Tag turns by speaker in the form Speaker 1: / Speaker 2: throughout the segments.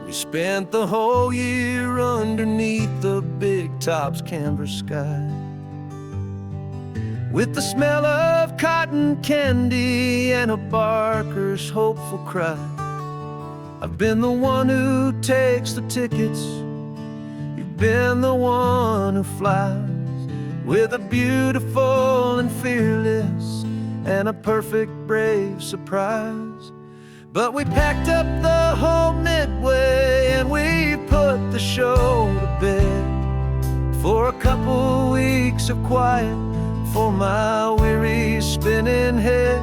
Speaker 1: We spent the whole year underneath the big top's canvas sky, with the smell of cotton candy and a barker's hopeful cry. I've been the one who takes the tickets, you've been the one who flies, with a beautiful and fearless and a perfect brave surprise. But we packed up the whole Midway and we put the show to bed, for a couple weeks of quiet for my weary spinning head.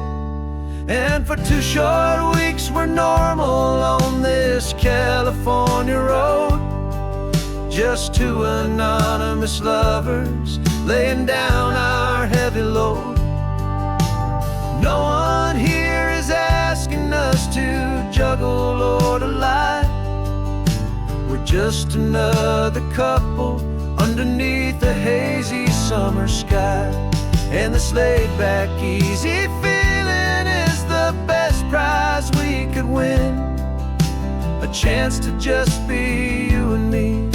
Speaker 1: And for 2 short weeks we're normal on this California road, just 2 anonymous lovers laying down our heavy load. No one here is asking us to juggle or to lie. We're just another couple underneath a hazy summer sky. And this laid-back, easy feeling is the best prize we could win, a chance to just be you and me,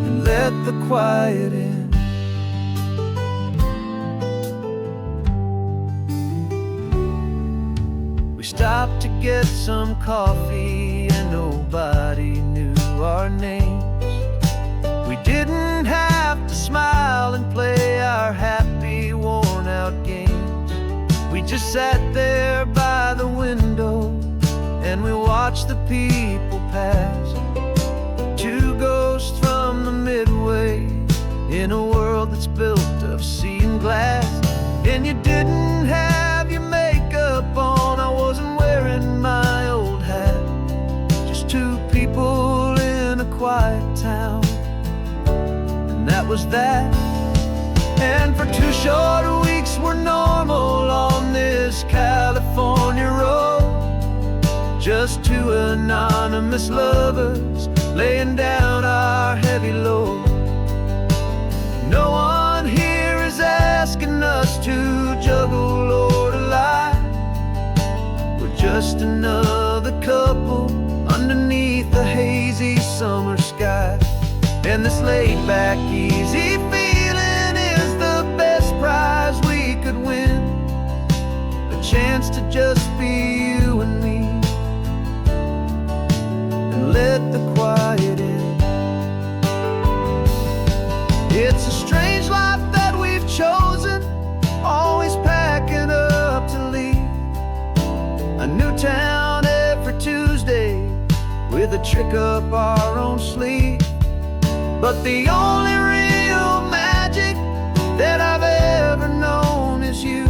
Speaker 1: and let the quiet in. We stopped to get some coffee and nobody knew our names. We didn't have to smile and play our happy, worn-out games. We just sat there by the window and we watched the people pass, 2 ghosts from the Midway in a world that's built of sea and glass. And you didn't have your makeup on, I wasn't wearing my old hat, just 2 people in a quiet town, and that was that. And for 2 short weeks we're normal on this California road, just 2 anonymous lovers laying down our heavy load. No one here is asking us to juggle or to lie. We're just another couple underneath the hazy summer sky. And this laid-back, easy feeling is the best prize we could win, a chance to just be you and me, and let the quiet in. It's a strange life that we've chosen, always packing up to leave a new town every Tuesday with a trick up our own sleeve. But the only real magic that I've ever known is you,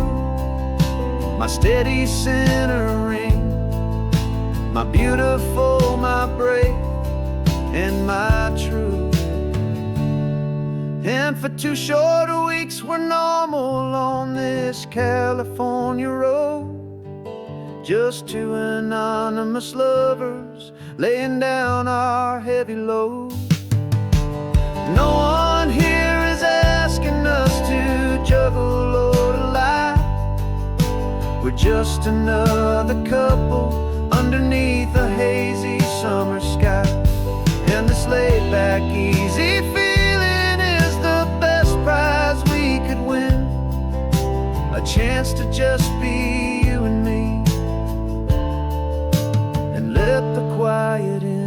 Speaker 1: my steady centering, my beautiful, my brave, and my true. And for 2 short weeks we're normal on this California road, just 2 anonymous lovers laying down our heavy load. No one here is asking us to juggle or to lie. We're just another couple underneath a hazy summer sky. And this laid-back, easy feeling is the best prize we could win, a chance to just be you and me, and let the quiet in.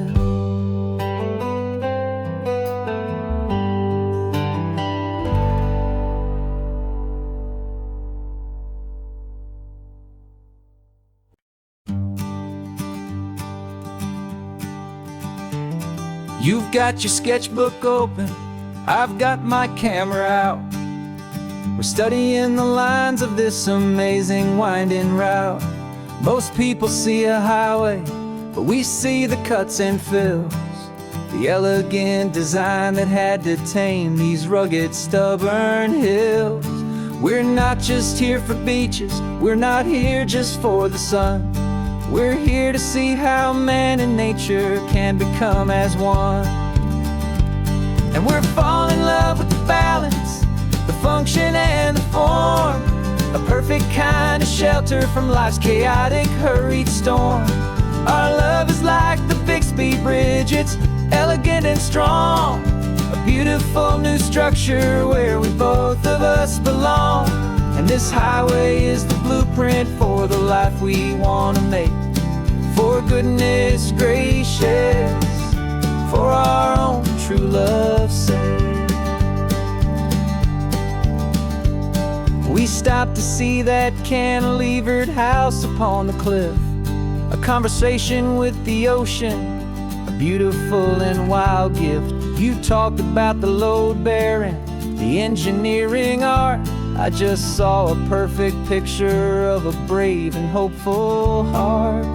Speaker 1: You've got your sketchbook open, I've got my camera out. We're studying the lines of this amazing winding route. Most people see a highway, but we see the cuts and fills, the elegant design that had to tame these rugged, stubborn hills. We're not just here for beaches, we're not here just for the sun. We're here to see how man and nature can become as one. And we're falling in love with the balance, the function and the form, a perfect kind of shelter from life's chaotic, hurried storm. Our love is like the Bixby Bridge, it's elegant and strong. A beautiful new structure where we both of us belong. And this highway is the blueprint for the life we want to make. For goodness gracious, for our own true love's sake. We stopped to see that cantilevered house upon the cliff. A conversation with the ocean, a beautiful and wild gift. You talked about the load bearing, the engineering art. I just saw a perfect picture of a brave and hopeful heart.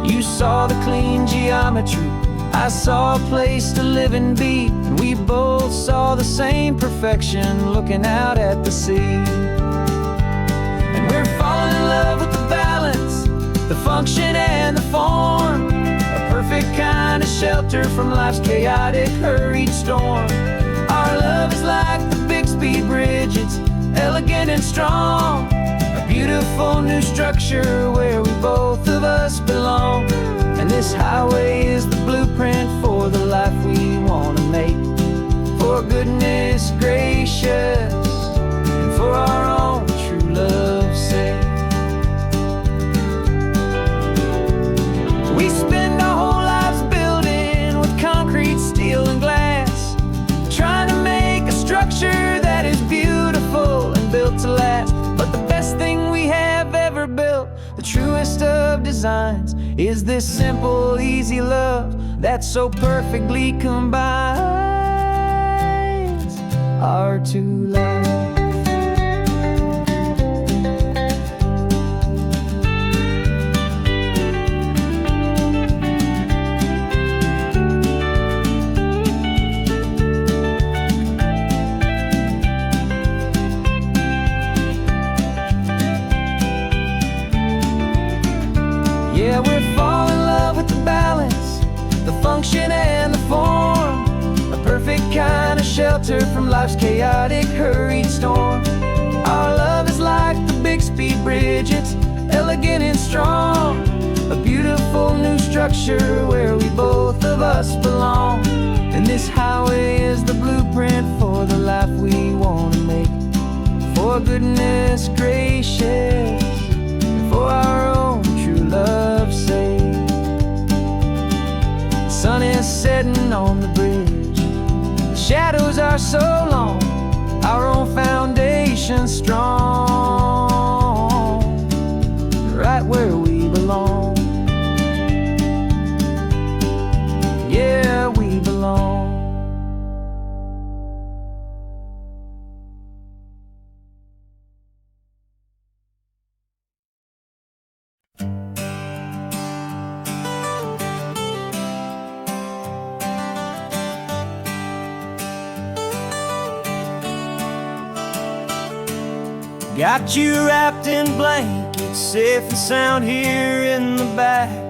Speaker 1: You saw the clean geometry, I saw a place to live and be. And we both saw the same perfection looking out at the sea. And we're falling in love with the balance, the function and the form. A perfect kind of shelter from life's chaotic, hurried storm. Our love is like the Bixby Bridge, it's elegant and strong. A beautiful new structure where we both of us belong. And this highway is the blueprint for the life we want to make. For goodness gracious, and for our own true love's sake. We spend our whole lives building with concrete, steel and glass, trying to make a structure that is beautiful and built to last. But the best thing we have ever built, the truest of designs, is this simple, easy love that so perfectly combines our two lives. Yeah, we're falling in love with the balance, the function and the form. A perfect kind of shelter from life's chaotic, hurried storm. Our love is like the Bixby Bridge, it's elegant and strong. A beautiful new structure where we both of us belong. And this highway is the blueprint for the life we want to make. For goodness gracious, and for our own true love's sake. The sun is setting on the bridge, the shadows are so long, our own foundation strong, right where we belong. Yeah, we belong. Got you wrapped in blankets, safe and sound here in the back.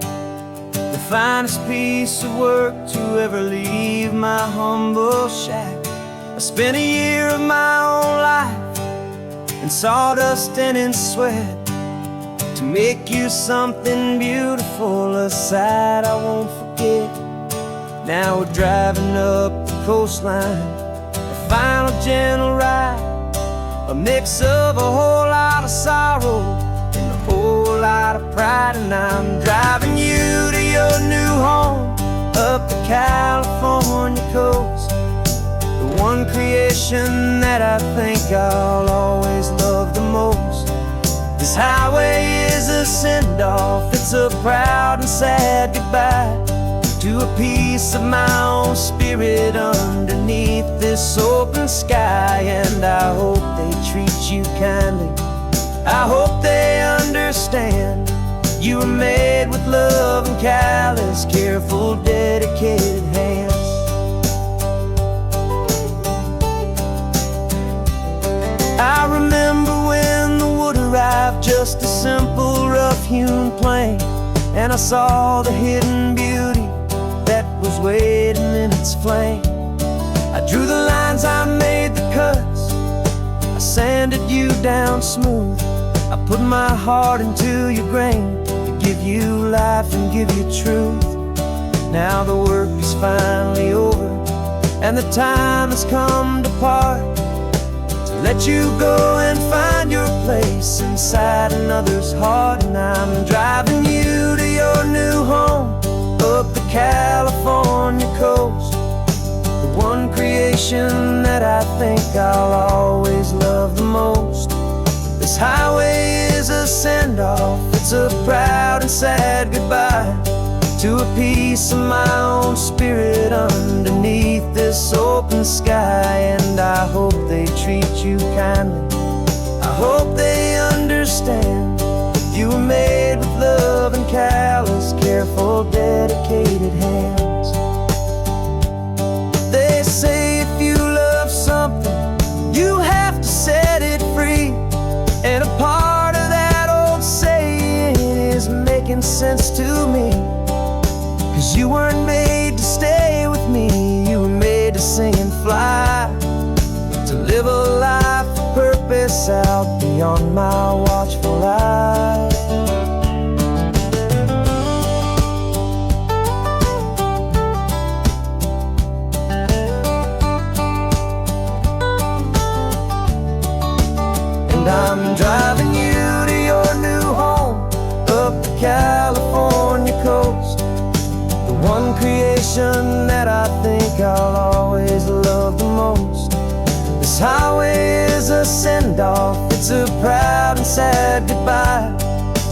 Speaker 1: The finest piece of work to ever leave my humble shack. I spent a year of my own life in sawdust and in sweat to make you something beautiful, a sight I won't forget. Now we're driving up the coastline, a final gentle ride, a mix of a whole lot of sorrow and a whole lot of pride. And I'm driving you to your new home up the California coast, the one creation that I think I'll always love the most. This highway is a send-off, it's a proud and sad goodbye to a piece of my own spirit underneath this open sky. And I hope they treat you kindly, I hope they understand you were made with love and callous, careful, dedicated hands. I remember when the wood arrived, just a simple rough-hewn plank, and I saw the hidden beauty that was waiting in its flame. I drew the lines, I made the cuts, I sanded you down smooth. I put my heart into your grain to give you life and give you truth. Now the work is finally over, and the time has come to part, to let you go and find your place inside another's heart. And I'm driving you to your new home, up the California coast, the one creation that I think I'll always love the most. This highway is a send-off, it's a proud and sad goodbye to a piece of my own spirit underneath this open sky. And I hope they treat you kindly, I hope they understand you were made with love and callous, careful, dedicated hands. They say if you love something, you have to set it free. And a part of that old saying is making sense to me. 'Cause you weren't made to stay with me, you were made to sing and fly, to live a life of purpose out beyond my watchful eye. And I'm driving you to your new home, up the California coast, the one creation that I think I'll always love the most. This highway is a send-off, it's a proud and sad goodbye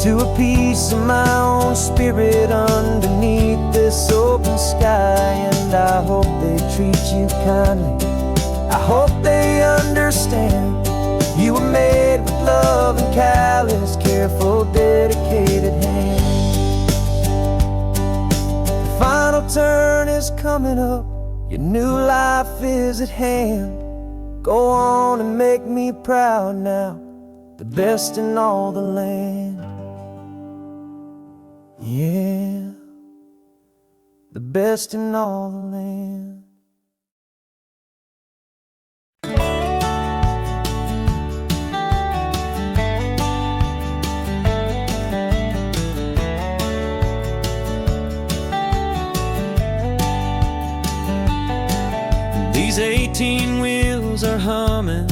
Speaker 1: to a piece of my own spirit underneath this open sky. And I hope they treat you kindly, I hope they understand you were made with love and callous, careful, dedicated hands. The final turn is coming up, your new life is at hand. Go on and make me proud now, the best in all the land. Yeah, the best in all the land. These 18 wheels are humming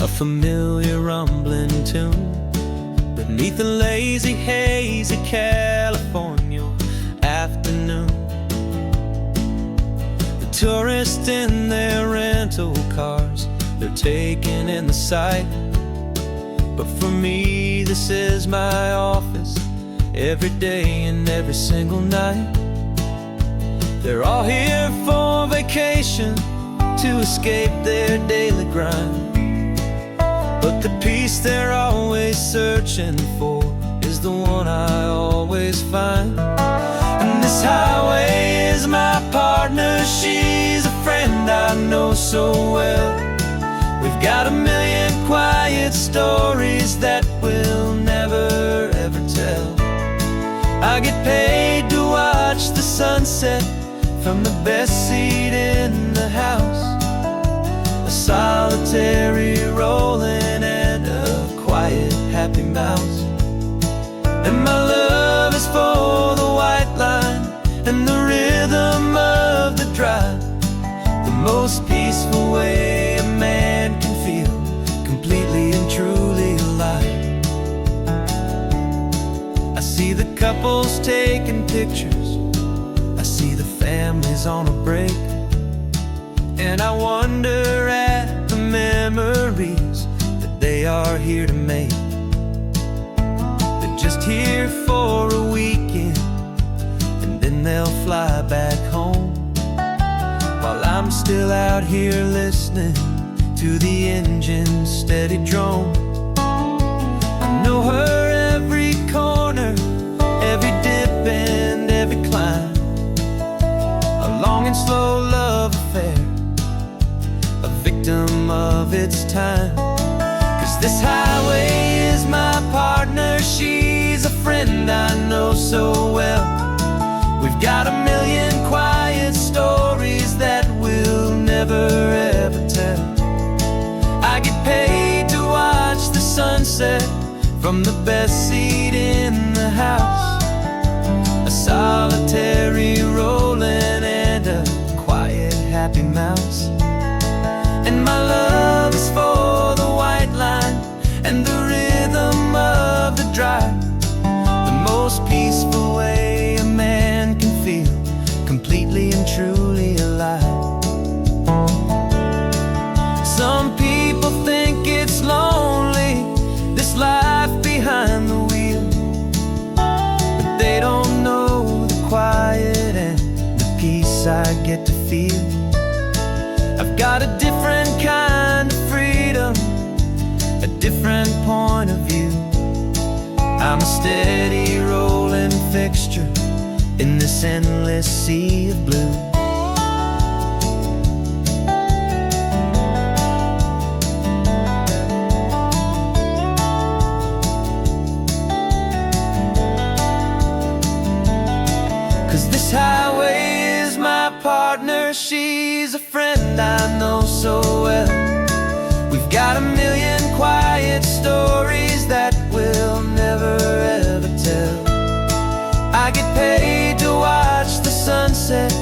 Speaker 1: a familiar rumbling tune beneath the lazy haze of California afternoon. The tourists in their rental cars, they're taking in the sight. But for me, this is my office, every day and every single night. They're all here for vacation, to escape their daily grind. But the peace they're always searching for is the one I always find. And this highway is my partner, she's a friend I know so well. We've got a million quiet stories that we'll never ever tell. I get paid to watch the sunset from the best seat in the house, a solitary rolling and a quiet happy mouse. And my love is for the white line and the rhythm of the drive, the most peaceful way a man can feel completely and truly alive. I see the couples taking pictures, I see the families on a break, and I wonder at the memories that they are here to make. They're just here for a weekend, and then they'll fly back home, while I'm still out here listening to the engine's steady drone. I know her every corner, every dip and every climb, a long and slow love affair, a victim of its time. 'Cause this highway is my partner, she's a friend I know so well. We've got a million quiet stories that we'll never ever tell. I get paid to watch the sunset from the best seat in the house. A solitary rolling and a quiet happy mouse. And my love is for the white line and the rhythm of the drive, the most peaceful way a man can feel completely and truly alive. Some people think it's lonely, this life behind the wheel, but they don't know the quiet and the peace I get to feel. I've got a different kind of freedom, a different point of view. I'm a steady rolling fixture in this endless sea of blue. 'Cause this highway is my partner, she's a friend I know so well. We've got a million quiet stories that we'll never ever tell. I get paid to watch the sunset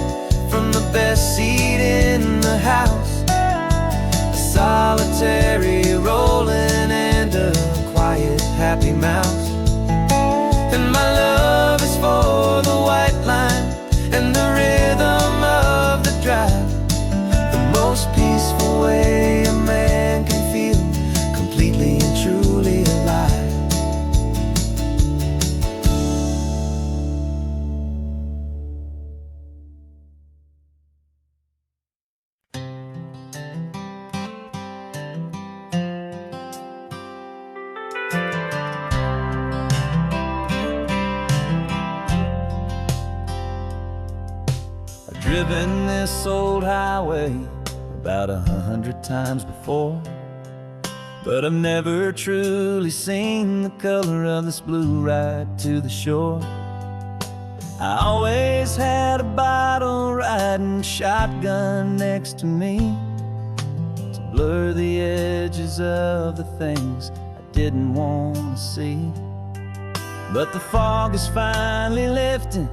Speaker 1: from the best seat in the house. A solitary rolling and a quiet happy mouse. And my love is for the white line and the rhythm of the drive, the most peaceful way a man can feel completely and truly alive. Driven this old highway about 100 times before, but I've never truly seen the color of this blue right to the shore. I always had a bottle riding shotgun next to me to blur the edges of the things I didn't want to see. But the fog is finally lifting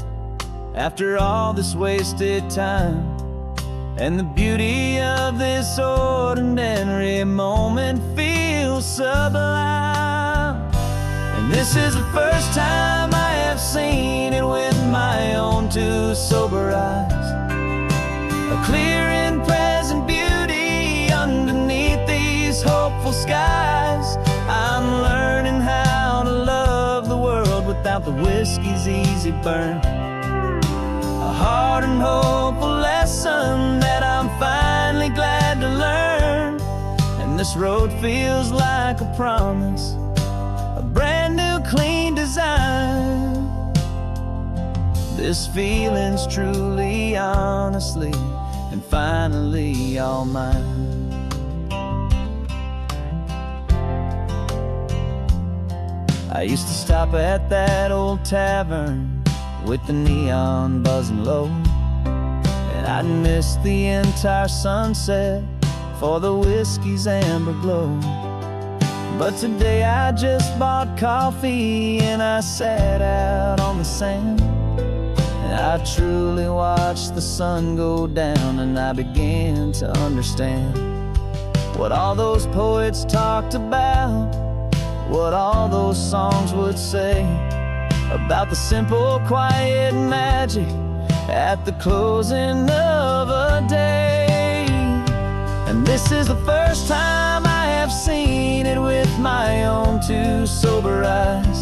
Speaker 1: after all this wasted time, and the beauty of this ordinary moment feels sublime. And this is the first time I have seen it with my own two sober eyes, a clear and present beauty underneath these hopeful skies. I'm learning how to love the world without the whiskey's easy burn, a hard and hopeful lesson that I'm finally glad to learn. And this road feels like a promise, a brand new clean design. This feeling's truly, honestly, and finally all mine. I used to stop at that old tavern with the neon buzzing low, and I'd miss the entire sunset for the whiskey's amber glow. But today I just bought coffee and I sat out on the sand, and I truly watched the sun go down, and I began to understand what all those poets talked about, what all those songs would say about the simple, quiet magic at the closing of a day. And this is the first time I have seen it with my own two sober eyes,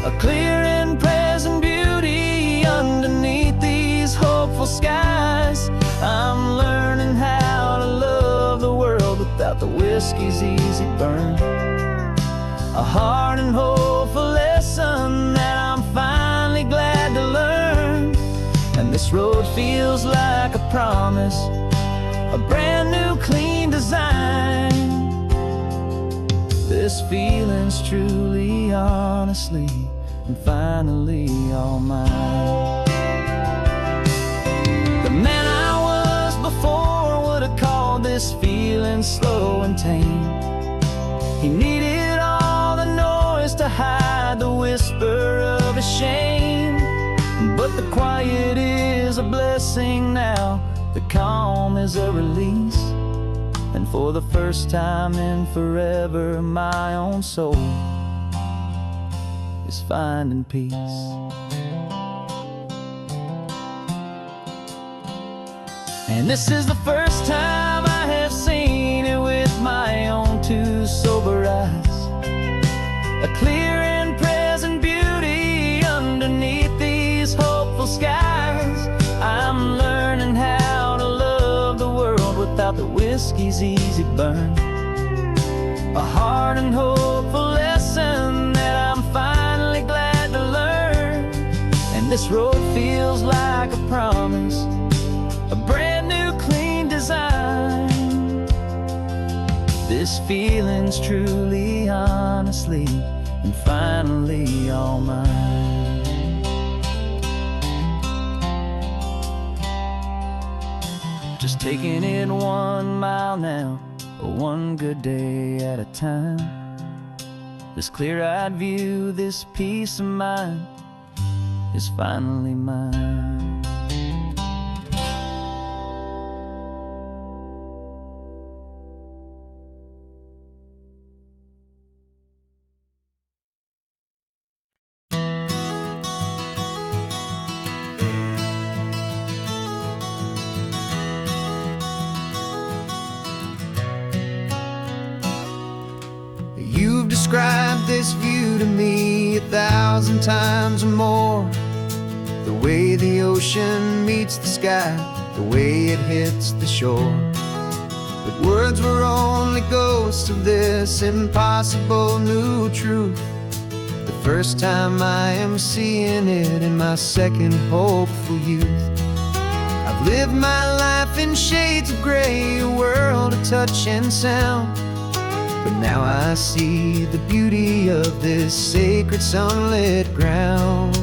Speaker 1: a clear and present beauty underneath these hopeful skies. I'm learning how to love the world without the whiskey's easy burn, a hard and hopeful lesson that I'm finally glad to learn. And this road feels like a promise, a brand new clean design. This feeling's truly, honestly, and finally all mine. The man I was before would have called this feeling slow and tame. He needed all the noise The quiet is a blessing now, the calm is a release. And for the first time in forever, my own soul is finding peace. And this is the first time I have seen it with my own two sober eyes. A clear and present beauty underneath these hopeful skies. I'm learning how to love the world without the whiskey's easy burn. A hard and hopeful lesson that I'm finally glad to learn. And this road feels like a promise, a brand new clean design. This feeling's truly, honestly, and finally all mine. Just taking it 1 mile now, one good day at a time. This clear-eyed view, this peace of mind is finally mine. You've described this view to me 1,000 times or more. The way the ocean meets the sky, the way it hits the shore. But words were only ghosts of this impossible new truth. The first time I am seeing it in my second hopeful youth. I've lived my life in shades of gray, a world of touch and sound. But now I see the beauty of this sacred sunlit ground.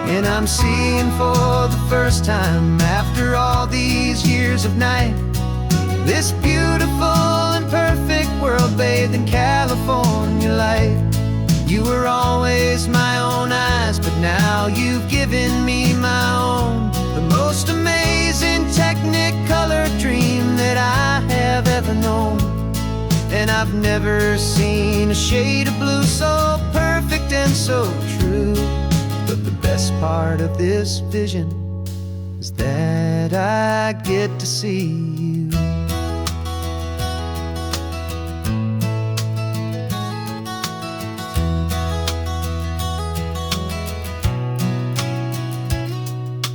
Speaker 1: And I'm seeing for the first time, after all these years of night, this beautiful and perfect world bathed in California light. You were always my own eyes, but now you've given me my own. The most amazing Technicolor dream that I have ever known. And I've never seen a shade of blue so perfect and so true. But the best part of this vision is that I get to see you.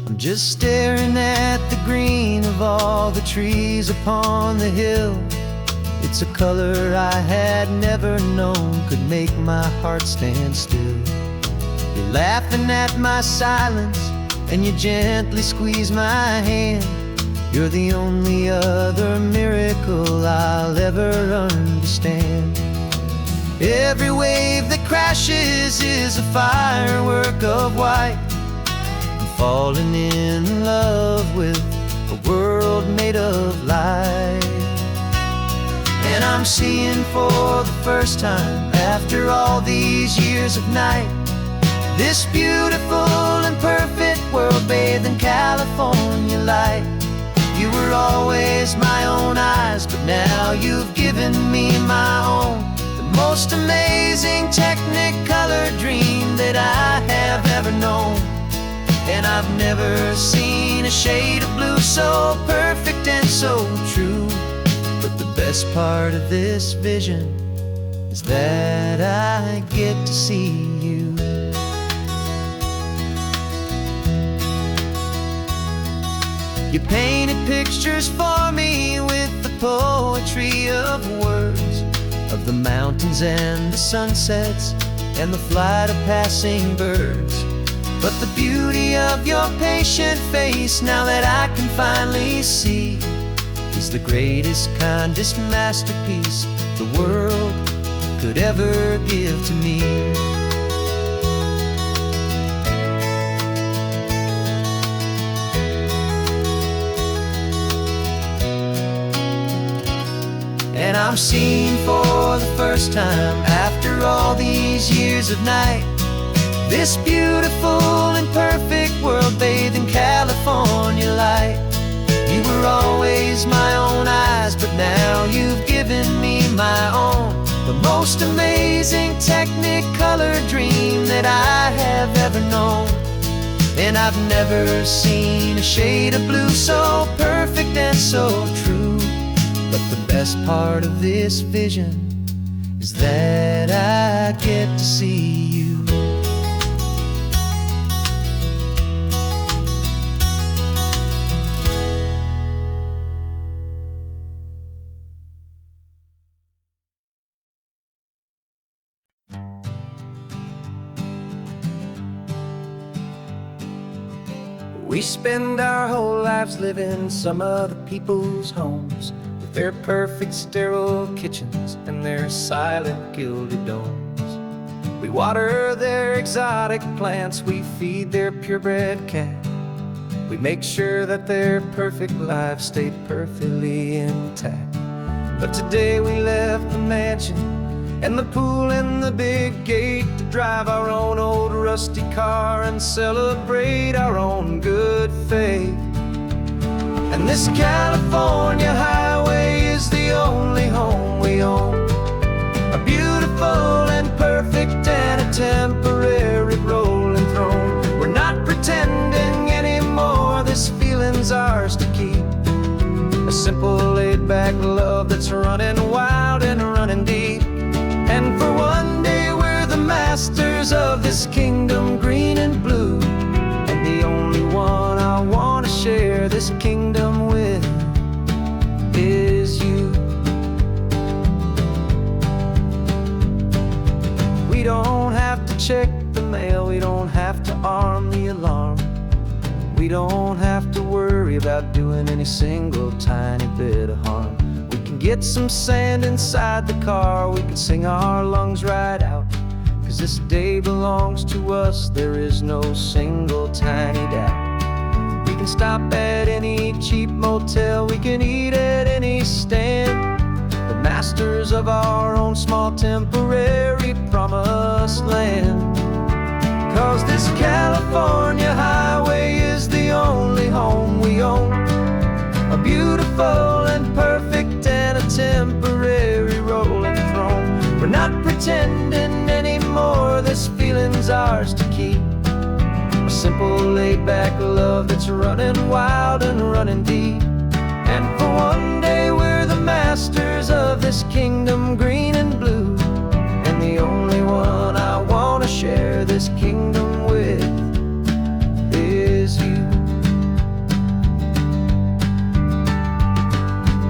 Speaker 1: I'm just staring at the green of all the trees upon the hill. It's a color I had never known could make my heart stand still. You're laughing at my silence, and you gently squeeze my hand. You're the only other miracle I'll ever understand. Every wave that crashes is a firework of white. I'm falling in love with a world made of light. And I'm seeing for the first time, after all these years of night, this beautiful and perfect world bathed in California light. You were always my own eyes, but now you've given me my own. The most amazing Technicolor dream that I have ever known. And I've never seen a shade of blue so perfect and so true. But the best part of this vision is that I get to see you. You painted pictures for me with the poetry of words, of the mountains and the sunsets and the flight of passing birds. But the beauty of your patient face, now that I can finally see, is the greatest, kindest masterpiece the world could ever give to me. And I'm seeing for the first time, after all these years of night, This beautiful and perfect world bathed in California light. You were always my own eyes, but now you've given me my own. The most amazing Technicolor dream that I have ever known. And I've never seen a shade of blue so perfect and so true. But the best part of this vision is that I get to see you. We spend our whole lives living some other people's homes, with their perfect sterile kitchens and their silent gilded domes. We water their exotic plants, we feed their purebred cat. We make sure that their perfect lives stay perfectly intact. But today we left the mansion and the pool and the big gate to drive our own old rusty car and celebrate our own good faith. And this California highway is the only home we own, a beautiful and perfect and a temporary rolling throne. We're not pretending anymore, this feeling's ours to keep, a simple laid-back love that's running wild and running deep. And for one day we're the masters of this kingdom green and blue, and the only one I want to share this kingdom with is you. We don't have to check the mail, we don't have to arm the alarm, we don't have to worry about doing any single tiny bit of harm. We can get some sand inside the car, we can sing our lungs right out, 'cause this day belongs to us, there is no single tiny doubt. We can stop at any cheap motel, we can eat at any stand, the masters of our own small temporary promised land. 'Cause this California highway is the only home we own, a beautiful and perfect and a temporary rolling throne. We're not pretending anymore, this feeling's ours to keep, a simple laid-back love that's running wild and running deep. And for one day we're the masters of this kingdom green and blue, and the only one I want to share this kingdom with is you.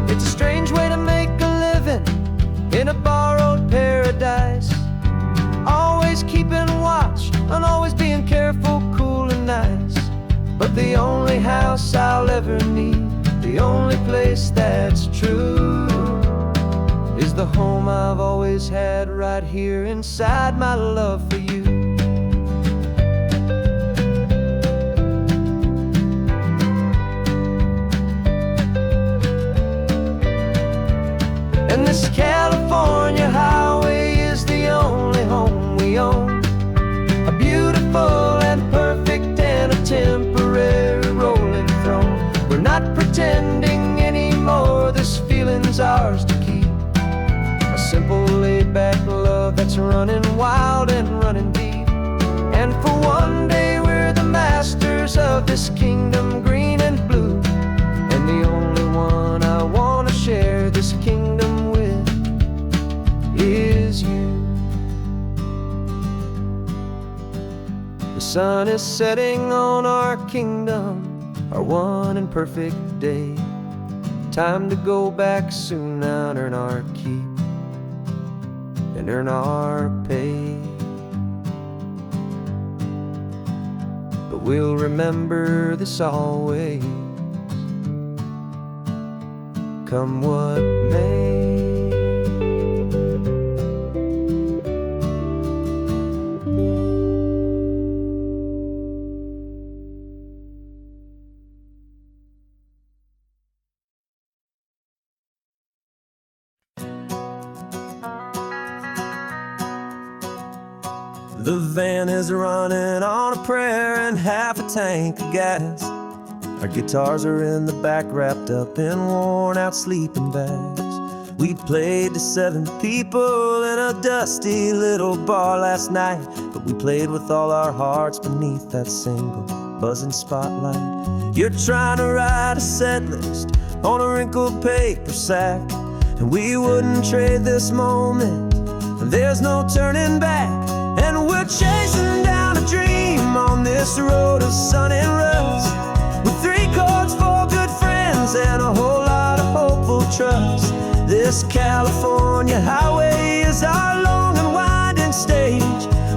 Speaker 1: It's a strange way to make a living in a borrowed paradise, always keeping watch and always being careful, cool and nice. But the only house I'll ever need, the only place that's true, is the home I've always had right here inside my love for you. And this California highway is the only home we own, a beautiful and perfect and a temporary rolling throne. We're not pretending anymore, this feeling's ours to keep, a simple laid-back love that's running wild and running deep. And for one day we're the masters of this kingdom green and blue, and the only one I want to share this kingdom with is you. The sun is setting on our kingdom, our one and perfect day. Time to go back soon now and earn our keep and earn our pay. But we'll remember this always, come what may. The van is running on a prayer and half a tank of gas. Our guitars are in the back, wrapped up in worn-out sleeping bags. We played to 7 people in a dusty little bar last night, but we played with all our hearts beneath that single buzzing spotlight. You're trying to write a set list on a wrinkled paper sack, and we wouldn't trade this moment. There's no turning back, and we're chasing down a dream on this road of sun and rust, with 3 chords, 4 good friends, and a whole lot of hopeful trust. This California highway is our long and winding stage.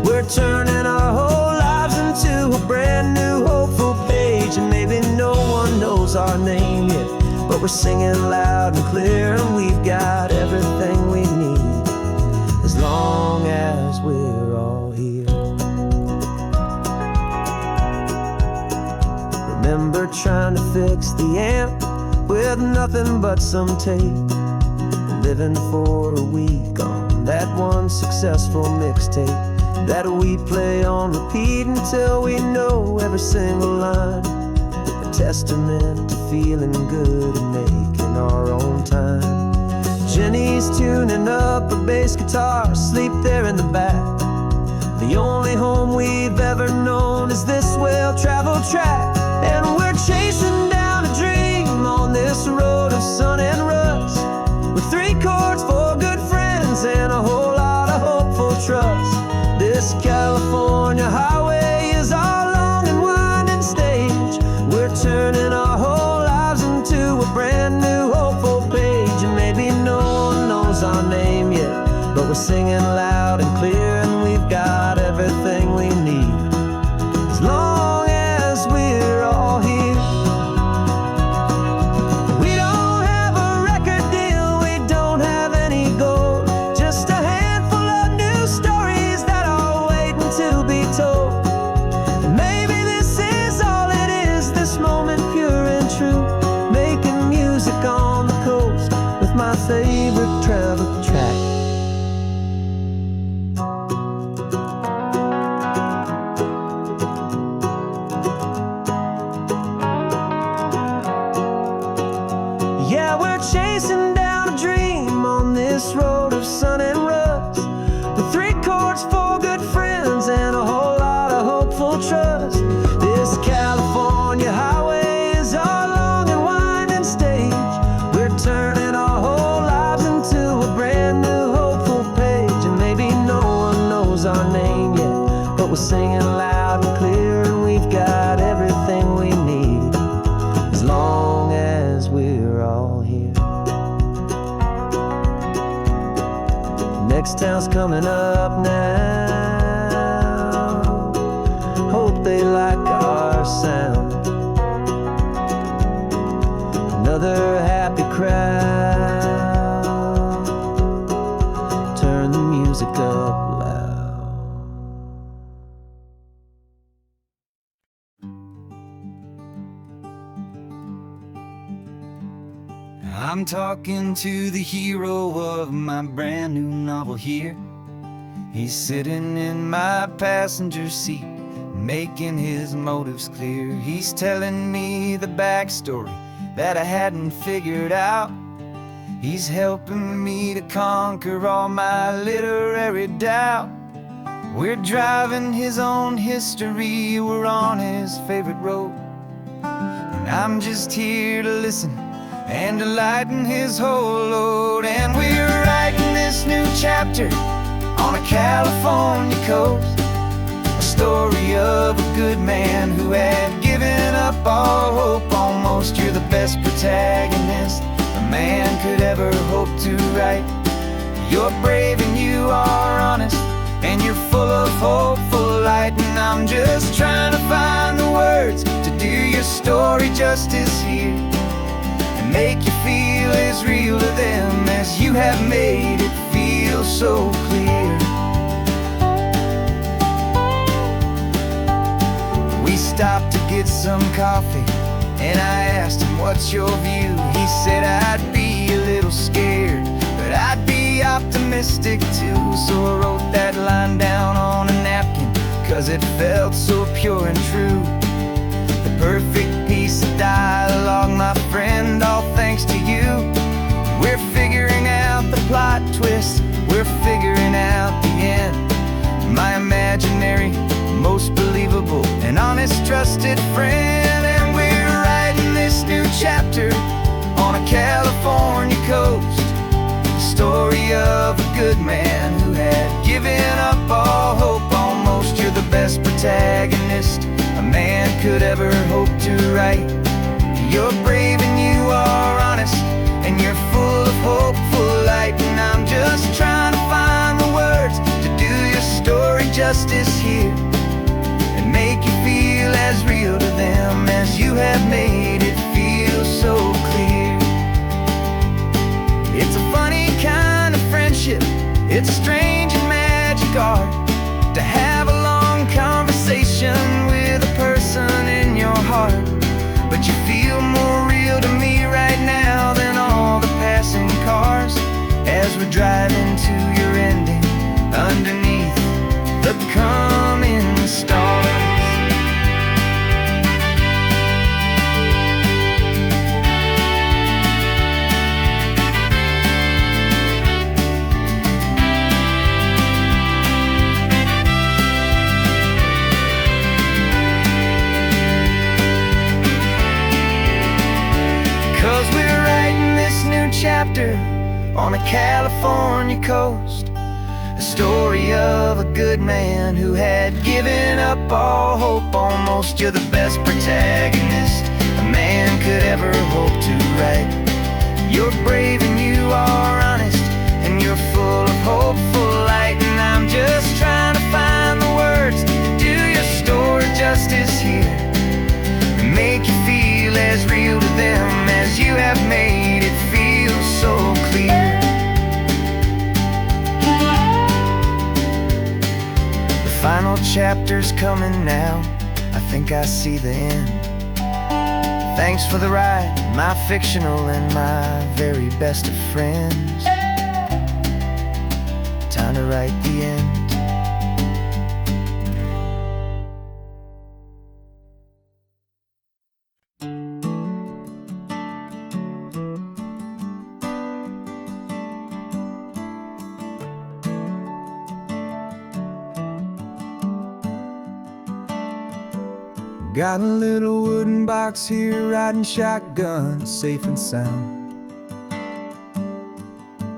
Speaker 1: We're turning our whole lives into a brand new hopeful page. And maybe no one knows our name yet, but we're singing loud and clear, and we've got everything we need, as long as we're all here. Remember trying to fix the amp with nothing but some tape, living for a week on that one successful mixtape that we play on repeat until we know every single line. A testament to feeling good and making our own time. Jenny's tuning up her bass guitar, asleep there in the back. The only home we've ever known is this well-traveled track, and we're chasing down a dream on this road of sun and rust, with 3 chords, 4 good friends, and a whole lot of hopeful trust. This California highway is our long and winding stage. We're turning our whole lives into a brand new hopeful page. And maybe no one knows our name yet, but we're singing loud and clear, and we've got everything we need, as long as we're all here. My favorite travel track. Yeah, we're chasing down a dream on this road of sun and rust, with 3 chords, 4 good friends, and a whole lot of hopeful trust. This California highway is our long and winding stage. We're turning our whole lives into a brand new hopeful page. And maybe no one knows our name yet, but we're singing loud and clear, and we've got everything we need, as long as we're all here. Next town's coming up now. Hope they like our sound. Another happy crowd. Turn the music up loud. I'm talking to the hero of my brand new novel here. He's sitting in my passenger seat, making his motives clear. He's telling me the backstory that I hadn't figured out. He's helping me to conquer all my literary doubt. We're driving his own history, we're on his favorite road, and I'm just here to listen and to lighten his whole load. And we're writing this new chapter on a California coast, a story of a good man who had given up all hope almost. You're the best protagonist a man could ever hope to write. You're brave and you are honest, and you're full of hopeful light. And I'm just trying to find the words to do your story justice here, and make you feel as real to them as you have made it feel so clear. We stopped to get some coffee, and I asked him, what's your view? He said, I'd be a little scared, but I'd be optimistic too. So I wrote that line down on a napkin 'cause it felt so pure and true. The perfect piece of dialogue, my friend, all thanks to you. We're figuring out the plot twist, we're figuring out the end. My imaginary, most believable and honest trusted friend. And we're writing this new chapter on a California coast, the story of a good man who had given up all hope. Almost you're the best protagonist a man could ever hope to write. You're brave and you are honest, and you're full of hopeful light. And I'm just trying to find the words to do your story justice here, and make you feel as real to them as you have made it feel so clear. It's a funny kind of friendship, it's a strange and magic art to have a long conversation with a person in your heart. But you feel more real to me right now than all the passing cars, as we're driving to your ending underneath the coming stars. 'Cause we're writing this new chapter on a California coast, a story of a good man who had given up all hope. Almost you're the best protagonist a man could ever hope to write. You're brave and you are honest, and you're full of hopeful light. And I'm just trying to find the words to do your story justice here, and make you feel as real to them as you have made it feel so clear. The final chapter's coming now, I think I see the end. Thanks for the ride, my fictional and my very best of friends. Time to write the end. Got a little wooden box here, riding shotgun, safe and sound.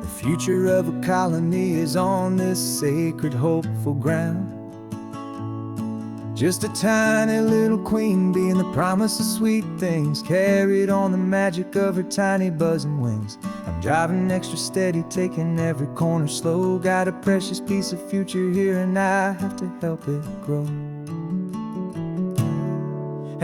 Speaker 1: The future of a colony is on this sacred, hopeful ground. Just a tiny little queen bee and the promise of sweet things, carried on the magic of her tiny buzzing wings. I'm driving extra steady, taking every corner slow. Got a precious piece of future here and I have to help it grow.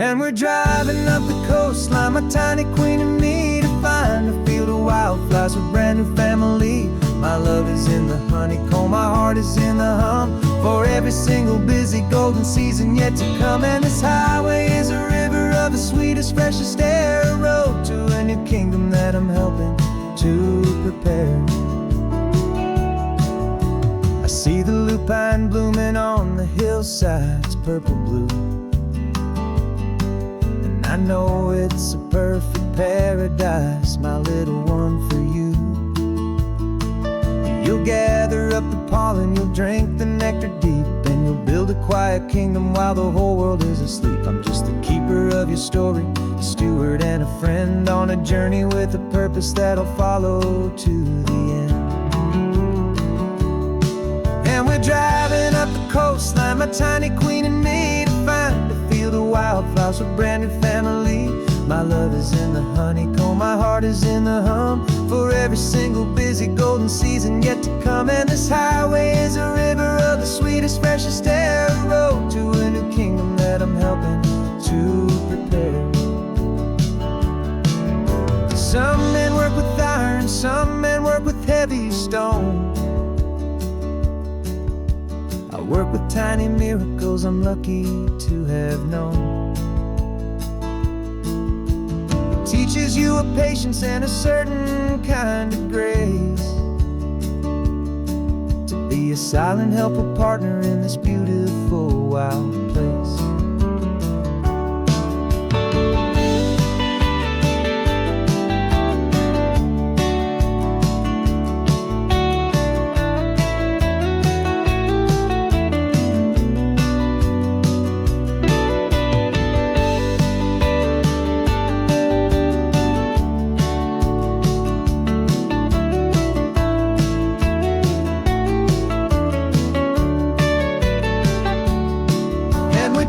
Speaker 1: And we're driving up the coastline, my tiny queen and me, to find a field of wildflowers with brand new family. My love is in the honeycomb, my heart is in the hum, for every single busy golden season yet to come. And this highway is a river of the sweetest, freshest air, a road to a new kingdom that I'm helping to prepare. I see the lupine blooming on the hillsides, purple blue. I know it's a perfect paradise, my little one, for you. You'll gather up the pollen, you'll drink the nectar deep, and you'll build a quiet kingdom while the whole world is asleep. I'm just the keeper of your story, a steward and a friend, on a journey with a purpose that'll follow to the end. And we're driving up the coastline, my tiny queen and me, to find a field of wildflowers with brand new family. My love is in the honeycomb, my heart is in the hum, for every single busy golden season yet to come. And this highway is a river of the sweetest, freshest air, a road to a new kingdom that I'm helping to prepare. Some men work with iron, some men work with heavy stone. I work with tiny miracles I'm lucky to have known. It teaches you a patience and a certain kind of grace, to be be a silent, helpful partner in this beautiful, wild place.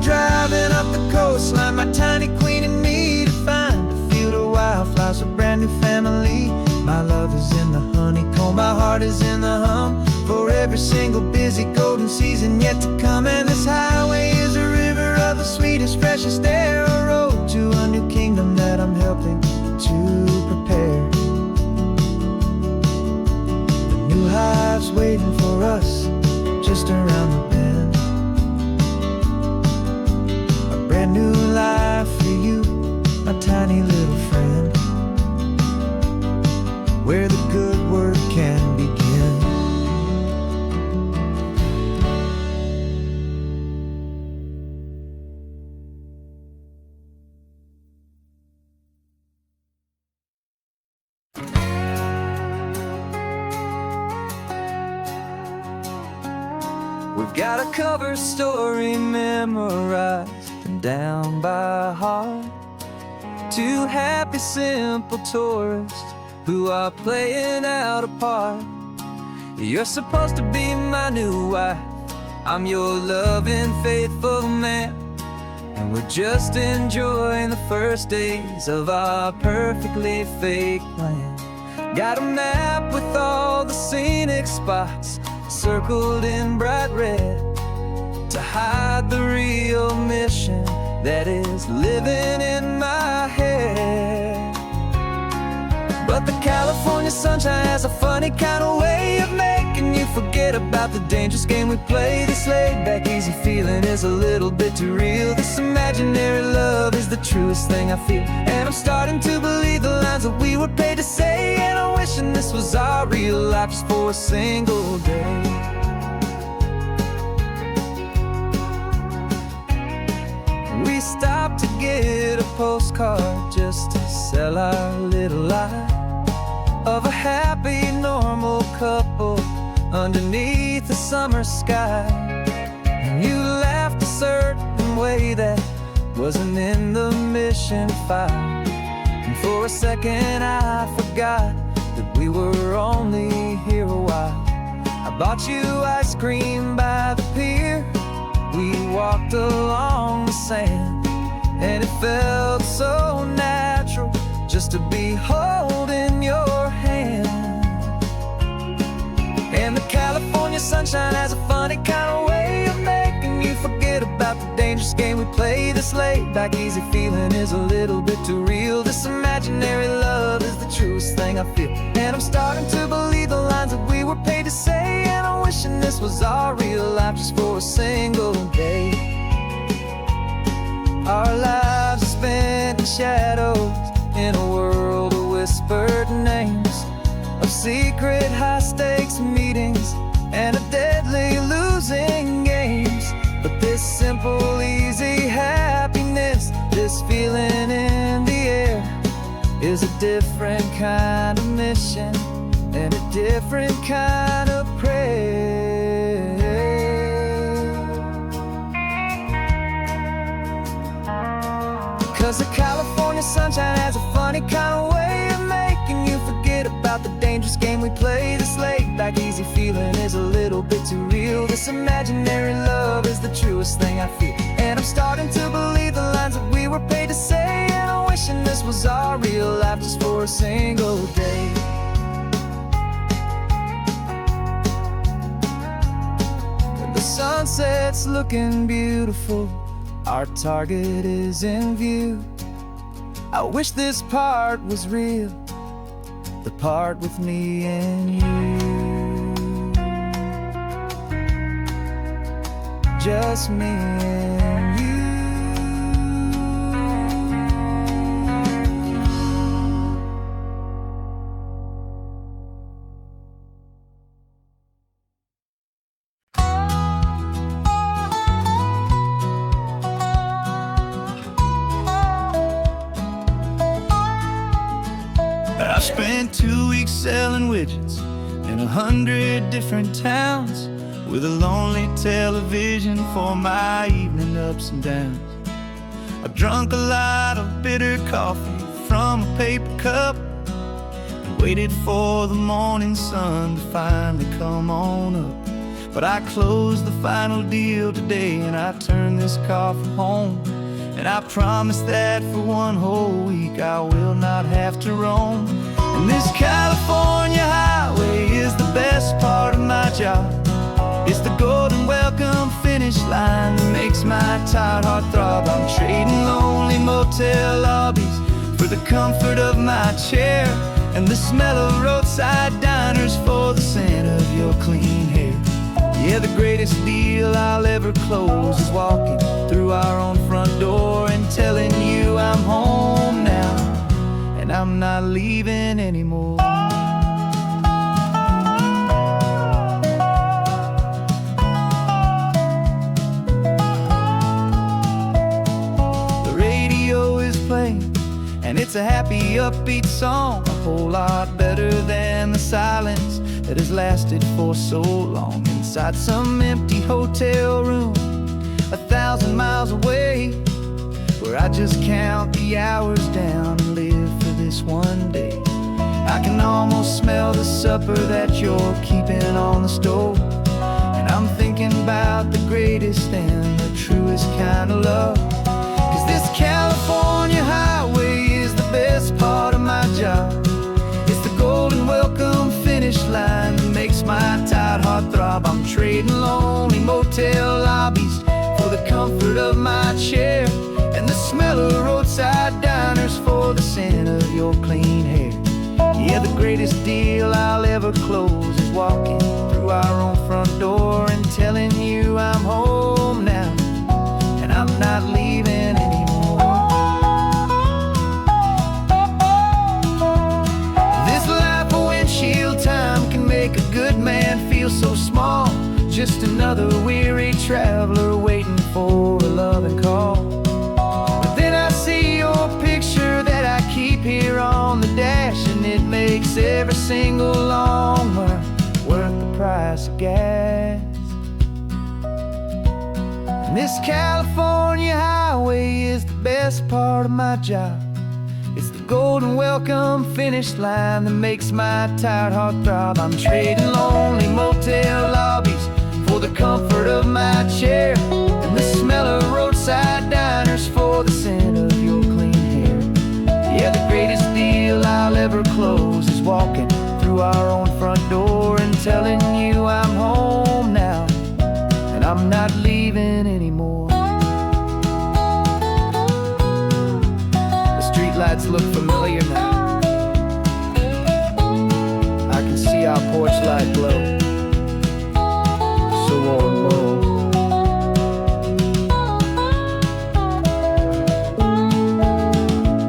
Speaker 1: Driving up the coastline, my tiny queen and me, to find a field of wildflowers, a brand new family. My love is in the honeycomb, my heart is in the hum, for every single busy golden season yet to come. And this highway is a river of the sweetest, freshest air, a road to a new kingdom that I'm helping to prepare. The new hive's waiting for us just around the bend. Brand new life for you, my tiny little friend, where the good work can begin. We've got a cover story memorized and down by heart. Two happy, simple tourists who are playing out a part. You're supposed to be my new wife, I'm your loving, faithful man, and we're just enjoying the first days of our perfectly fake plan. Got a map with all the scenic spots circled in bright red, to hide the real mission that is living in my head. But the California sunshine has a funny kind of way of making you forget about the dangerous game we play. This laid-back, easy feeling is a little bit too real. This imaginary love is the truest thing I feel, and I'm starting to believe the lines that we were paid to say. And I'm wishing this was our real life just for a single day. We stopped to get a postcard just to sell our little lie of a happy, normal couple underneath the summer sky. And you laughed a certain way that wasn't in the mission file, and for a second I forgot that we were only here a while. I bought you ice cream by the pier, we walked along the sand, and it felt so natural just to be holding your hand. And the California sunshine has a funny kind of way of making you forget about the dangerous game we play. This laid-back, easy feeling is a little bit too real. This imaginary love is the truest thing I feel, and I'm starting to believe the lines that we were paid to say. And I'm wishing this was our real life just for a single day. Our lives are spent in shadows, in a world of whispered names, of secret high-stakes meetings and of deadly losing games. But this simple, easy happiness, this feeling in the air, is a different kind of mission and a different kind of prayer. 'Cause the California sunshine has a funny kind of way of making you forget about the dangerous game we play. This laid-back, easy feeling is a little bit too real. This imaginary love is the truest thing I feel, and I'm starting to believe the lines that we were paid to say. And I'm wishing this was our real life just for a single day. The sunset's looking beautiful, our target is in view. I wish this part was real, the part with me and you. Just me and you.
Speaker 2: spent 2 weeks selling widgets in 100 different towns, with a lonely television for my evening ups and downs. I drunk a lot of bitter coffee from a paper cup and waited for the morning sun to finally come on up. But I closed the final deal today and I turned this car from home. And I promise that for one whole week I will not have to roam. And this California highway is the best part of my job. It's the golden welcome finish line that makes my tired heart throb. I'm trading lonely motel lobbies for the comfort of my chair, and the smell of roadside diners for the scent of your clean hair. Yeah, the greatest deal I'll ever close is walking through our own front door and telling you I'm home now, and I'm not leaving anymore. The radio is playing, and it's a happy, upbeat song, a whole lot better than the silence that has lasted for so long. Inside some empty hotel room 1,000 miles away, where I just count the hours down and live for this one day. I can almost smell the supper that you're keeping on the stove, and I'm thinking about the greatest and the truest kind of love. 'Cause this California highway is the best part of my job. It's the golden welcome finish line that makes my tired heart throb. I'm trading lonely motel lobbies for the comfort of my chair, and the smell of roadside diners for the scent of your clean hair. Yeah, the greatest deal I'll ever close is walking through our own front door and telling you I'm home now, and I'm not leaving anymore. This life of windshield time can make a good man feel so small, just another weary traveler waiting for a loving call. But then I see your picture that I keep here on the dash, and it makes every single long mile worth the price of gas. And this California highway is the best part of my job. It's the golden welcome finish line that makes my tired heart throb. I'm trading lonely motel lobbies for the comfort of my chair, and the smell of roadside diners for the scent of your clean hair. Yeah, the greatest deal I'll ever close is walking through our own front door and telling you I'm home now, and I'm not leaving anymore. The streetlights look familiar now. I can see our porch light glow, so warm, low.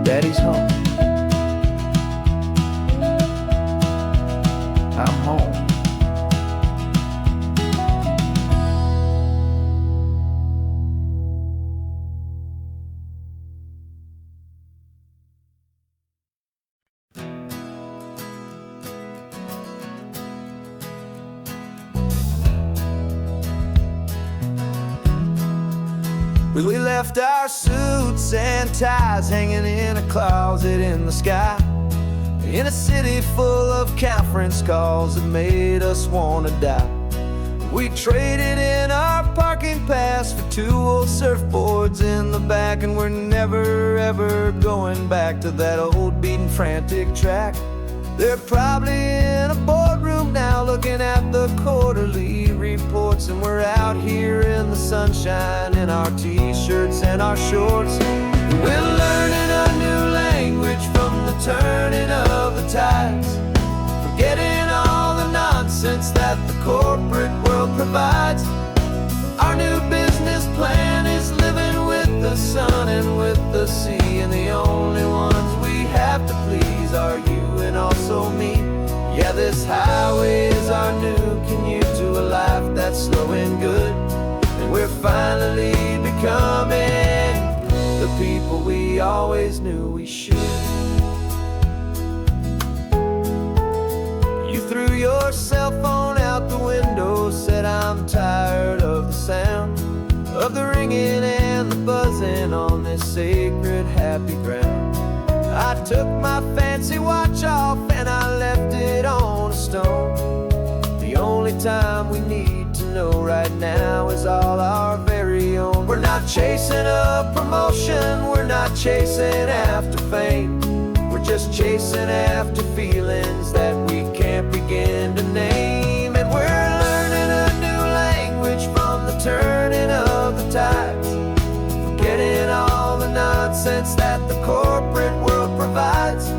Speaker 2: Daddy's home. I'm home. We left our suits and ties hanging in a closet in the sky, in a city full of conference calls that made us wanna die. We traded in our parking pass for 2 old surfboards in the back, and we're never ever going back to that old beaten frantic track. They're probably in a boardroom now looking at the quarterly reports, and we're out here in the sunshine in our t-shirts and our shorts. We're learning a new language from the turning of the tides, forgetting all the nonsense that the corporate world provides. Our new business plan is living with the sun and with the sea, and the only ones we have to please are you and also me. Yeah, this highway is our new commute to a life that's slow and good, and we're finally becoming the people we always knew we should.
Speaker 1: your cell phone out the window, said I'm tired of the sound of the ringing and the buzzing on this sacred happy ground. I took my fancy watch off and I left it on a stone. The only time we need to know right now is all our very own. We're not chasing a promotion, we're not chasing after fame. We're just chasing after feelings that we can't begin to name. And we're learning a new language from the turning of the tides, forgetting all the nonsense that the corporate world provides.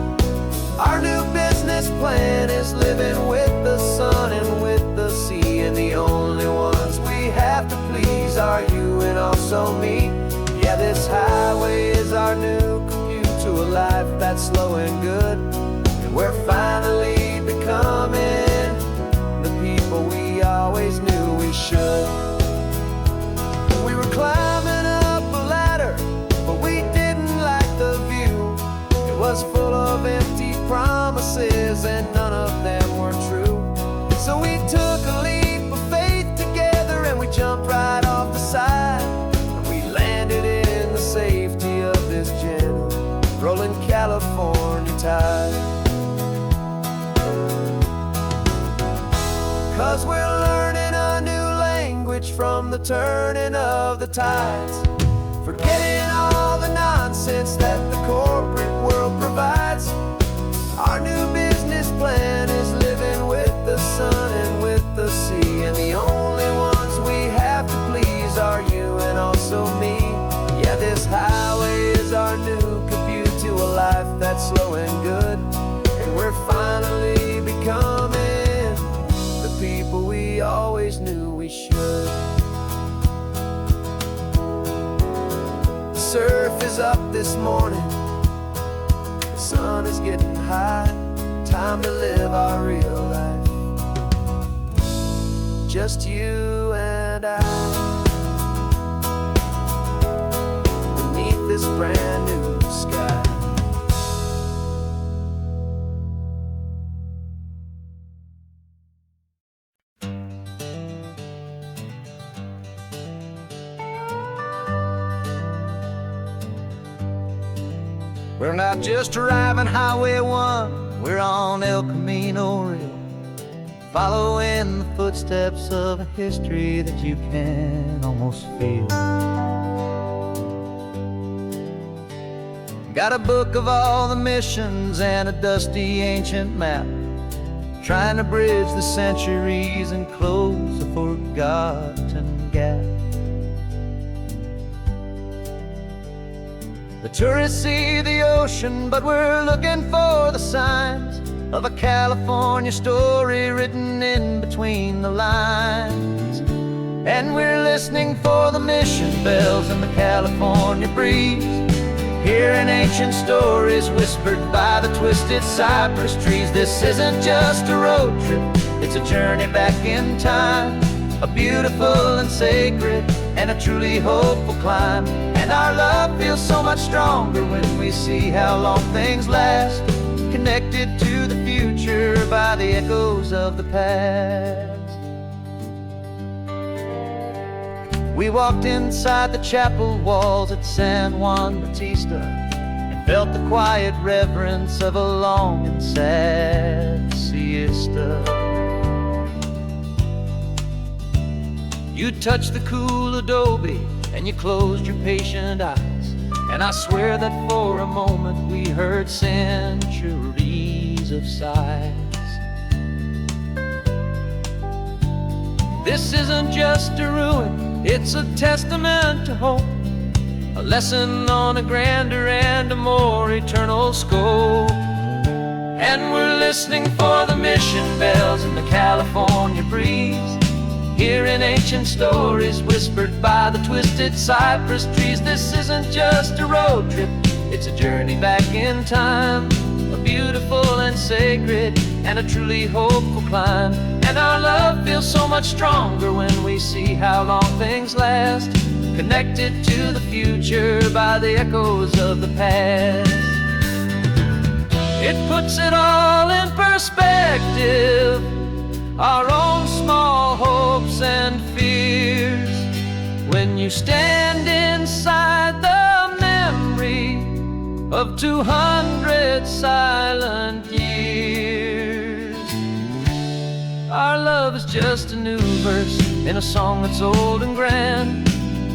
Speaker 1: Our new business plan is living with the sun and with the sea, and the only ones we have to please are you and also me. Yeah, this highway is our new commute to a life that's slow and good, and we're finally becoming the people we always knew we should. We were climbing up a ladder, but we didn't like the view. It was full of empty promises and none of them were true. So we took a leap of faith together and we jumped right off the side, and we landed in the safety of this gentle rolling California tide. 'Cause we're learning a new language from the turning of the tides, forgetting all the nonsense that the corporate world provides. Our new business plan is living with the sun and with the sea, and the only ones we have to please are you and also me. Yeah, this highway is our new commute to a life that's slow and good, and we're finally becoming the people we always knew we should. The surf is up this morning, the sun is getting high, time to live our real life, just you and I, beneath this brand new sky. We're not just driving Highway 1, we're on El Camino Real, following the footsteps of a history that you can almost feel. Got a book of all the missions and a dusty ancient map, trying to bridge the centuries and close a forgotten gap. The tourists see the ocean, but we're looking for the signs of a California story written in between the lines. And we're listening for the mission bells in the California breeze, hearing ancient stories whispered by the twisted cypress trees. This isn't just a road trip, it's a journey back in time, a beautiful and sacred and a truly hopeful climb. And our love feels so much stronger when we see how long things last, connected to the future by the echoes of the past. We walked inside the chapel walls at San Juan Bautista and felt the quiet reverence of a long and sad siesta. You touched the cool adobe and you closed your patient eyes, and I swear that for a moment we heard centuries of sighs. This isn't just a ruin, it's a testament to hope, a lesson on a grander and a more eternal scope. And we're listening for the mission bells in the California breeze, hearing ancient stories whispered by the twisted cypress trees. This isn't just a road trip, it's a journey back in time, a beautiful and sacred and a truly hopeful climb. And our love feels so much stronger when we see how long things last, connected to the future by the echoes of the past. It puts it all in perspective our own small hopes and fears. When you stand inside the memory of 200 silent years, our love is just a new verse in a song that's old and grand,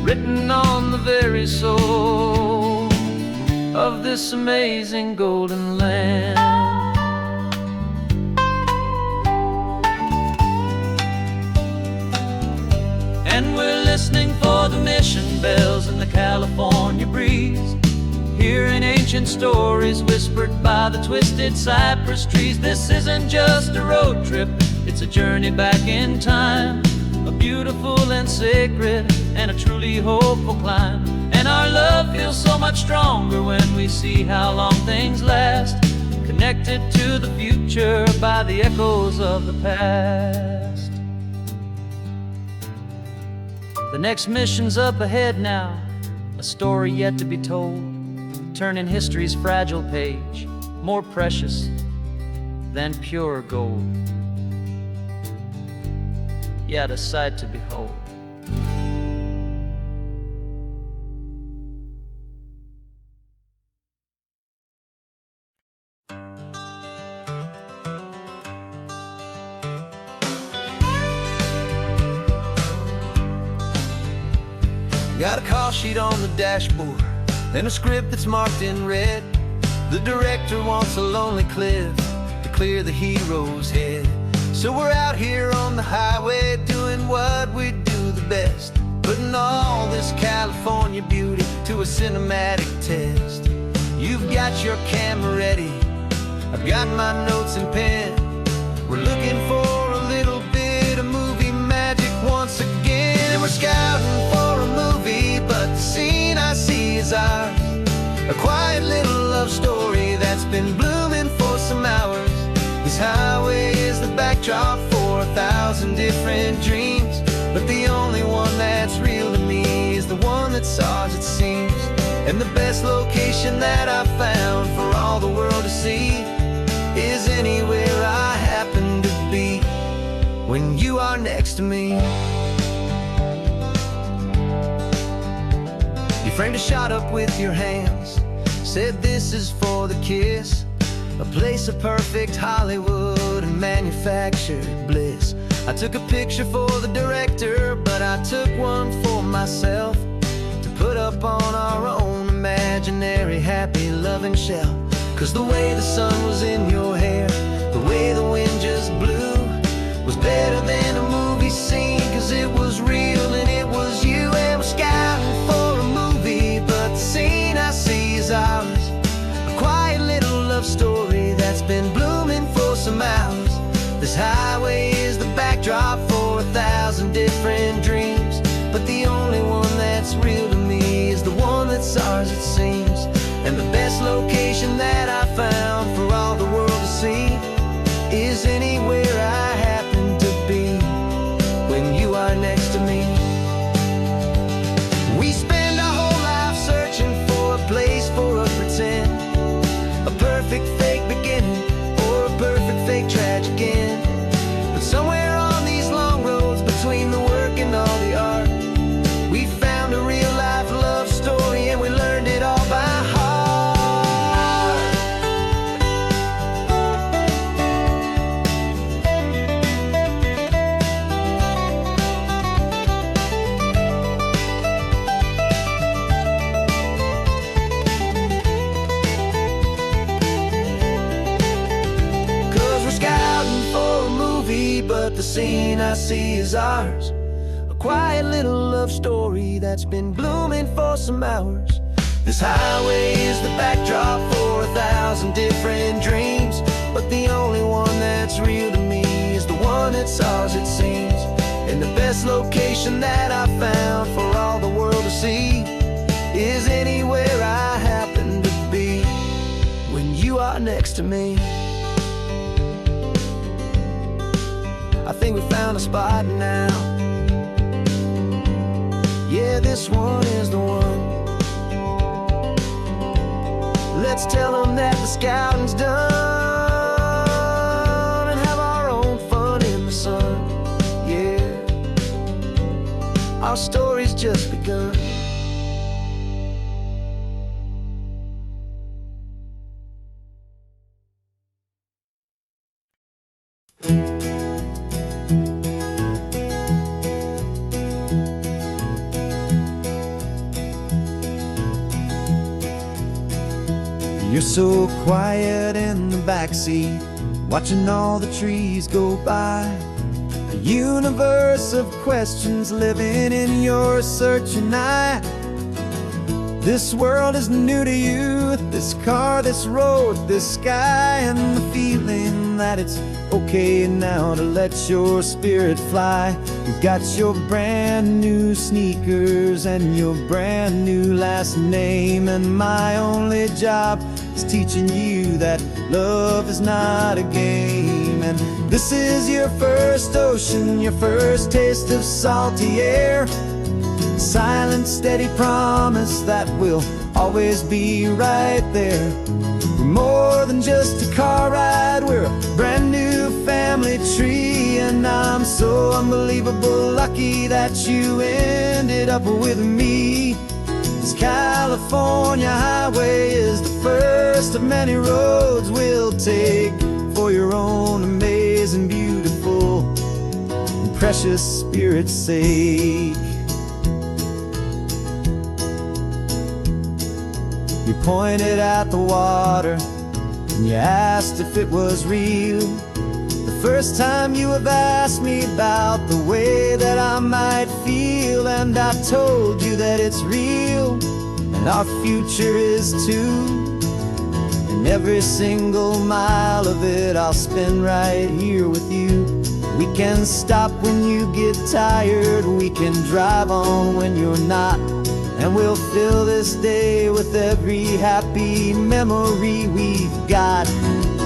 Speaker 1: written on the very soul of this amazing golden land. And we're listening for the mission bells in the California breeze, hearing ancient stories whispered by the twisted cypress trees. This isn't just a road trip, it's a journey back in time, a beautiful and sacred and a truly hopeful climb. And our love feels so much stronger when we see how long things last, connected to the future by the echoes of the past. The next mission's up ahead now, a story yet to be told, turning history's fragile page more precious than pure gold. Yet a sight to behold.
Speaker 2: Got a call sheet on the dashboard and a script that's marked in red. The director wants a lonely cliff to clear the hero's head. So we're out here on the highway doing what we do the best, putting all this California beauty to a cinematic test. You've got your camera ready, I've got my notes and pen. We're looking for a little bit of movie magic once again. And we're scouting for a movie, but the scene I see is ours, a quiet little love story that's been blooming for some hours. This highway is the backdrop for 1,000 different dreams, but the only one that's real to me is the one that's ours, it seems. And the best location that I've found for all the world to see is anywhere I happen to be when you are next to me. You framed a shot up with your hands, said this is for the kiss, a place of perfect Hollywood and manufactured bliss. I took a picture for the director, but I took one for myself to put up on our own imaginary happy loving shelf. Cause the way the sun was in your hair, the way the wind just blew, was better than a movie scene, cause it was real and it was you. And we're scouting for a movie, but the scene I see is ours, a quiet little love story that's been blooming for some hours. This highway is the backdrop for 1,000 different dreams, but the only one that's real to me is the one that's ours, it seems. And the best location that I found for all the world to see is anywhere I happen to be when you are next to me. We spend our whole life searching for a place for a pretend, a perfect fake beginning or a perfect fake tragic end. But somewhere on these long roads between the work and all the art, we found a real life love story and we learned it all by heart. But the scene I see is ours, a quiet little love story that's been blooming for some hours. This highway is the backdrop for 1,000 different dreams, but the only one that's real to me is the one that's ours, it seems. And the best location that I found for all the world to see is anywhere I happen to be when you are next to me. I think we found a spot now. Yeah, this one is the one. Let's tell them that the scouting's done and have our own fun in the sun.
Speaker 1: our story's just begun.
Speaker 2: You're so quiet in the backseat, watching all the trees go by. A universe of questions living in your searching eye. This world is new to you, this car, this road, this sky, and the feeling that it's okay now to let your spirit fly. You've got your brand new sneakers and your brand new last name, and my only job is teaching you that love is not a game. And this is your first ocean, your first taste of salty air. Silent, steady promise that we'll always be right there. We're more than just a car ride, we're a brand new family tree. And I'm so unbelievable lucky that you ended up with me. This California highway is the first of many roads we'll take for your own amazing, beautiful, and precious spirit's sake. You pointed at the water and you asked if it was real. The first time you have asked me about the way that I might feel, and I told you that it's real and our future is too. And every single mile of it I'll spend right here with you. We can stop when you get tired, we can drive on when you're not, and we'll fill this day with every happy memory we've got.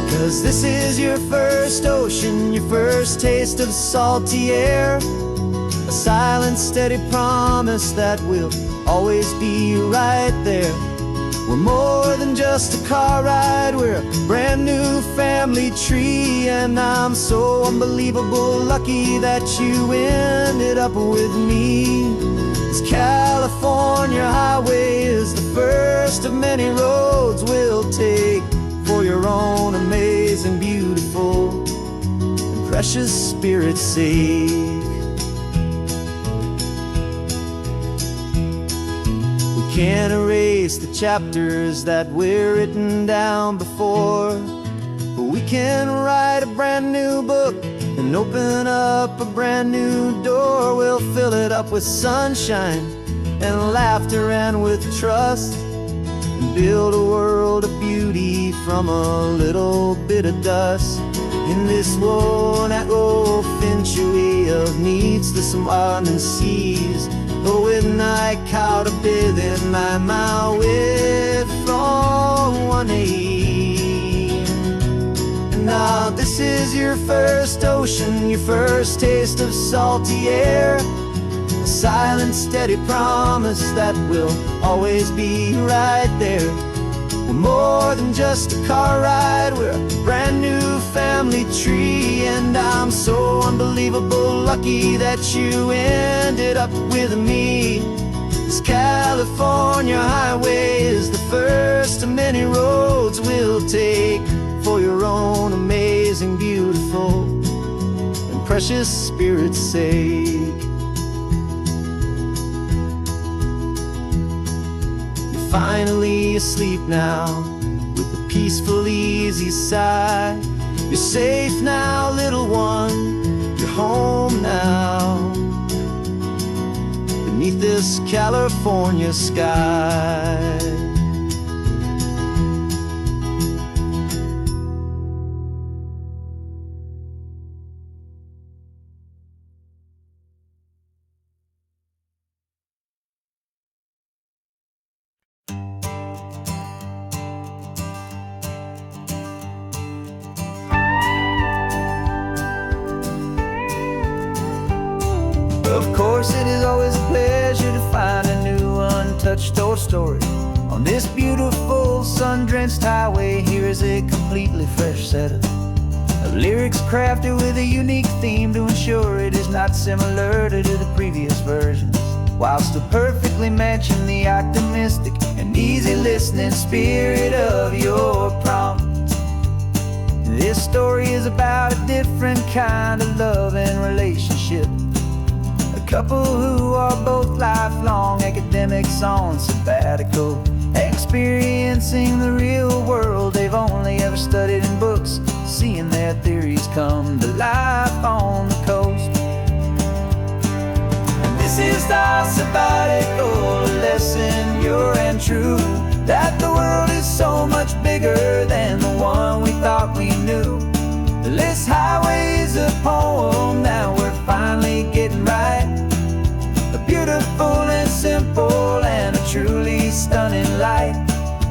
Speaker 2: 'Cause this is your first ocean, your first taste of salty air. A silent, steady promise that we'll always be right there. We're more than just a car ride, we're a brand new family tree. And I'm so unbelievable lucky that you ended up with me. This California highway is the first of many roads we'll take for your own amazing, beautiful, and precious spirit's sake. We can't erase the chapters that we're written down before, but we can write a brand new book and open up a brand new door. We'll fill it up with sunshine and laughter and with trust, and build a world of beauty from a little bit of dust. In this world that will finch of needs the smarten seas, but with night caught a bit in my way from one aim. And now this is your first ocean, your first taste of salty air. A silent, steady promise that we'll always be right there. We're more than just a car ride, we're a brand new family tree. And I'm so unbelievable lucky that you ended up with me. This California highway is the first of many roads we'll take for your own amazing, beautiful, and precious spirit's sake. Finally asleep now, with a peaceful, easy sigh. You're safe now, little one, you're home now, beneath this California sky. Of course, it is always a pleasure to find a new untouched old story. On this beautiful sun-drenched highway, here is a completely fresh set of lyrics crafted with a unique theme to ensure it is not similar to the previous versions. while still perfectly matching the optimistic and easy listening spirit of your prompt. This story is about a different kind of love and relationship. A couple who are both lifelong academics on sabbatical, experiencing the real world they've only ever studied in books, seeing their theories come to life on the coast. And this is our sabbatical, a lesson pure and true, that the world is so much bigger than the one we thought we knew. This highway is a poem that we're finally getting right. A beautiful and simple and a truly stunning light.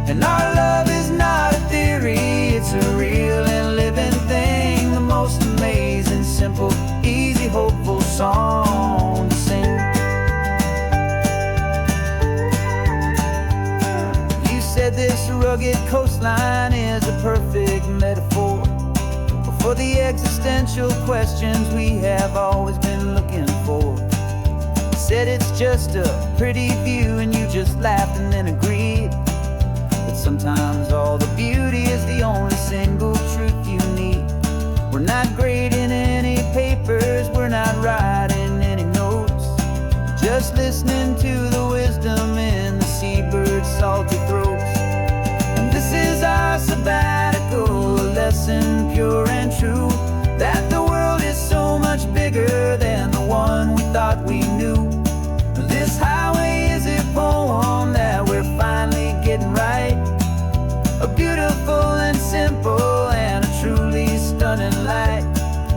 Speaker 2: And our love is not a theory, it's a real and living thing. The most amazing, simple, easy, hopeful song to sing. You said this rugged coastline is a perfect metaphor for the existential questions we have always been looking for. You said it's just a pretty view and you just laughed and then agreed that sometimes all the beauty is the only single truth you need. We're not grading any papers, we're not writing any notes, just listening to the wisdom in the seabird's salty throats. And this is our sabbatical, a lesson pure and true, that the world is so much bigger than the one we thought we knew. This highway is a poem that we're finally getting right. A beautiful and simple and a truly stunning light.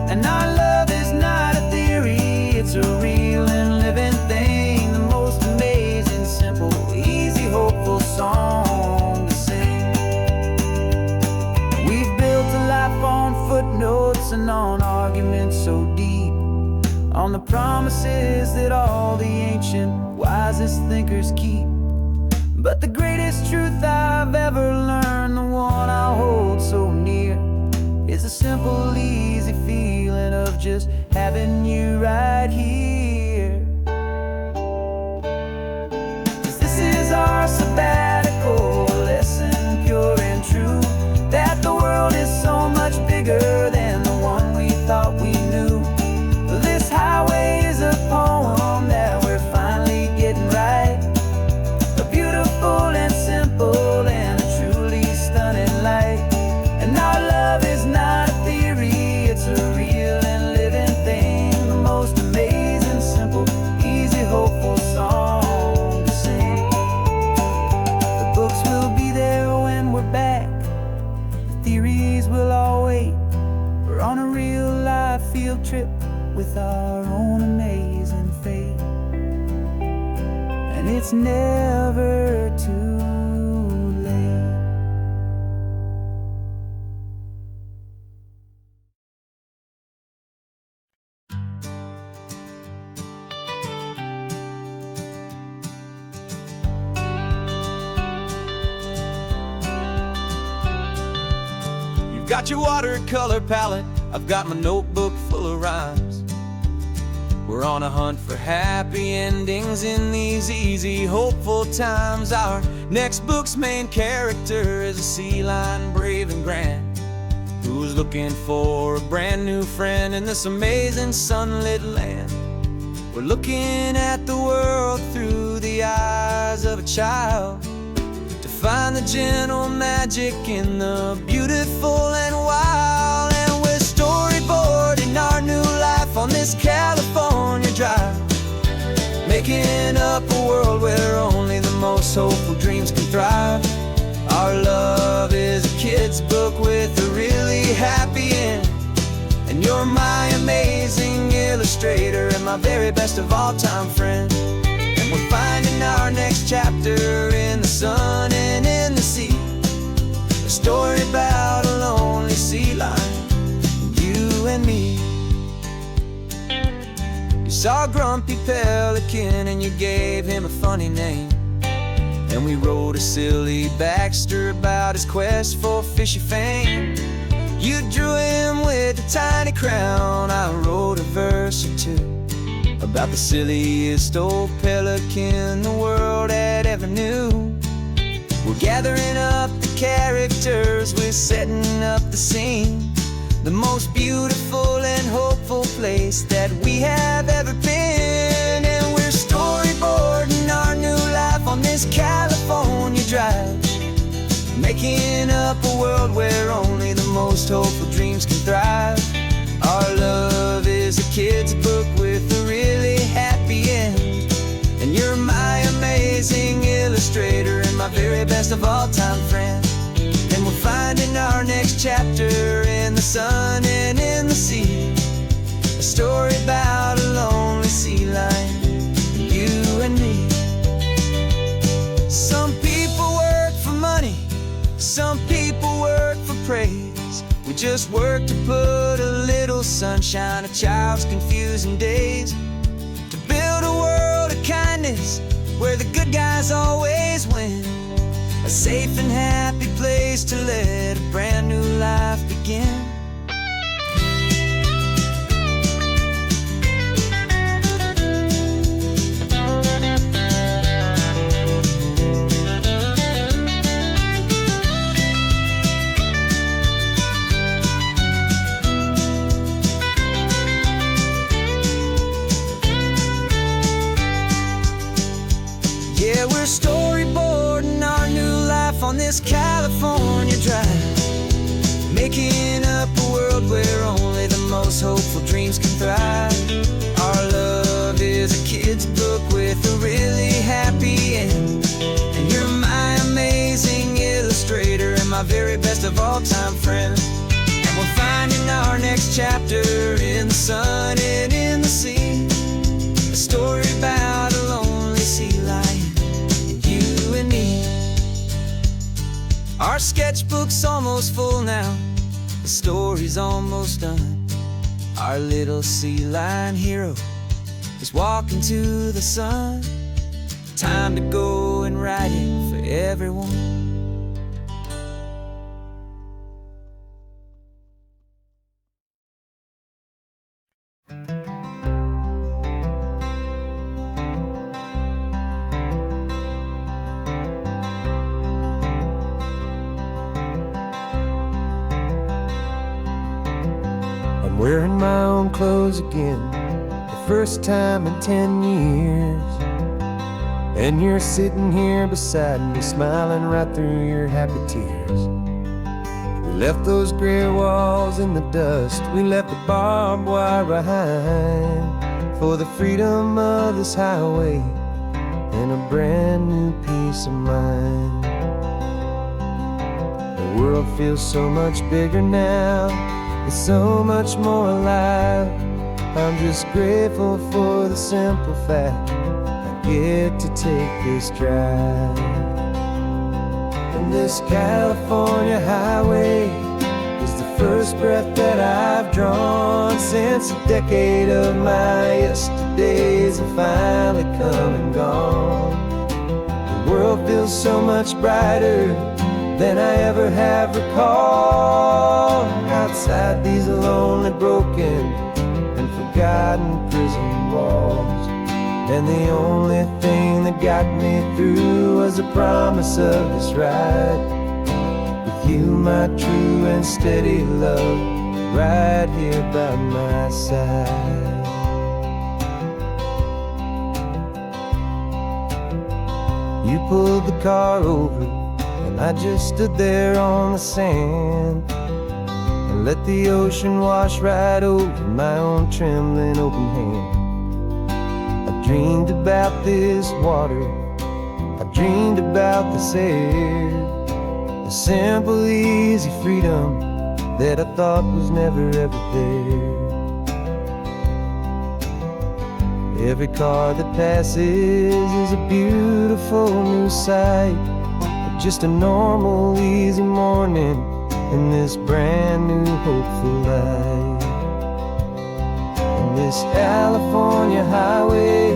Speaker 2: And our love is not a theory, it's a real and living thing. The most amazing, simple, easy, hopeful song to sing. We've built a life on footnotes and on arguments so deep, on the promises that all the ancient, wisest thinkers keep. But the greatest truth I've ever learned, the one I hold so near, is a simple, easy feeling of just having you right here. 'Cause this is our sabbatical, lesson pure and true, that the world is so much bigger than the one we thought we knew. This highway is a poem that we're finally getting right. A beautiful and simple and a truly stunning light. And our love is not a theory, it's a real and living thing. The most amazing, simple, easy, hopeful song to sing. The books will be there when we're back, the theories will all wait. We're on a real life field trip with our own amazing fate. And it's never too late. You've got your watercolor palette, I've got my notebook full of rhymes. We're on a hunt for happy endings in these easy, hopeful times. Our next book's main character is a sea lion, brave and grand, who's looking for a brand new friend in this amazing sunlit land. We're looking at the world through the eyes of a child, to find the gentle magic in the beautiful and wild. And we're storyboarding our new life on this California drive, making up a world where only the most hopeful dreams can thrive. Our love is a kid's book with a really happy end, and you're my amazing illustrator and my very best of all time friend. And we're finding our next chapter in the sun and in the sea, a story about a lonely sea lion, you and me. You saw a grumpy pelican and you gave him a funny name, and we wrote a silly Baxter about his quest for fishy fame. You drew him with a tiny crown, I wrote a verse or two about the silliest old pelican American the world had ever knew. We're gathering up the characters, we're setting up the scene, the most beautiful and hopeful place that we have ever been. And we're storyboarding our new life on this California drive, making up a world where only the most hopeful dreams can thrive. Our love is a kid's book with a really happy end, and you're my amazing illustrator and my very best of all-time friend. And we're finding our next chapter in the sun and in the sea, a story about a lonely sea lion, you and me. Some people work for money, some people work for praise. We just work to put a little sunshine, a child's confusing days, to build a world of kindness where the good guys always win, a safe and happy place to let a brand new life begin. Yeah, we're storyboarding our new life on this California drive, making up a world where only the most hopeful dreams can thrive. Our love is a kid's book with a really happy end, and you're my amazing illustrator and my very best of all-time friend. And we're finding our next chapter in the sun and in the sea, a story about a lonely sea lion, you and me. Our sketchbook's almost full now, the story's almost done. Our little sea lion hero is walking to the sun. Time to go and write it for everyone.
Speaker 1: I'm wearing my own clothes again, the first time in 10 years. And you're sitting here beside me, smiling right through your happy tears. We left those gray walls in the dust, we left the barbed wire behind, for the freedom of this highway and a brand new peace of mind. The world feels so much bigger now, it's so much more alive. I'm just grateful for the simple fact I get to take this drive. And this California highway is the first breath that I've drawn since a decade of my yesterdays have finally come and gone. The world feels so much brighter than I ever have recalled. Outside these lonely, broken, and forgotten prison walls, and the only thing that got me through was the promise of this ride with you, my true and steady love, right here by my side. You pulled the car over, and I just stood there on the sand and let the ocean wash right over my own trembling open hand. I dreamed about this water, I dreamed about this air, the simple, easy freedom that I thought was never ever there. Every car that passes is a beautiful new sight, just a normal, easy morning in this brand new, hopeful life. And this California highway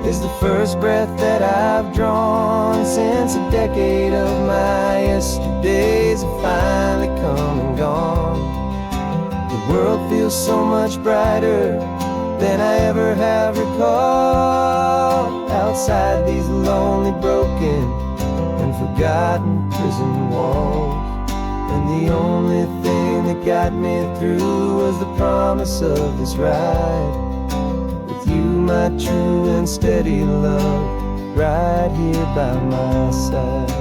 Speaker 1: is the first breath that I've drawn since a decade of my yesterdays have finally come and gone. The world feels so much brighter than I ever have recalled. outside these lonely, broken, and forgotten prison walls. And the only thing that got me through was the promise of this ride with you, my true and steady love, right here by my side.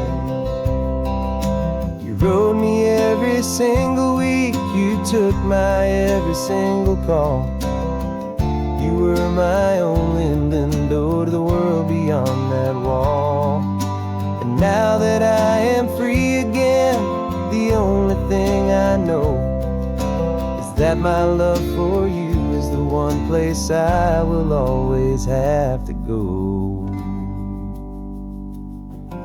Speaker 1: You rode me every single week, you took my every single call. You were my only window to the world beyond that wall. And now that I am free again, the only thing I know is that my love for you is the one place I will always have to go.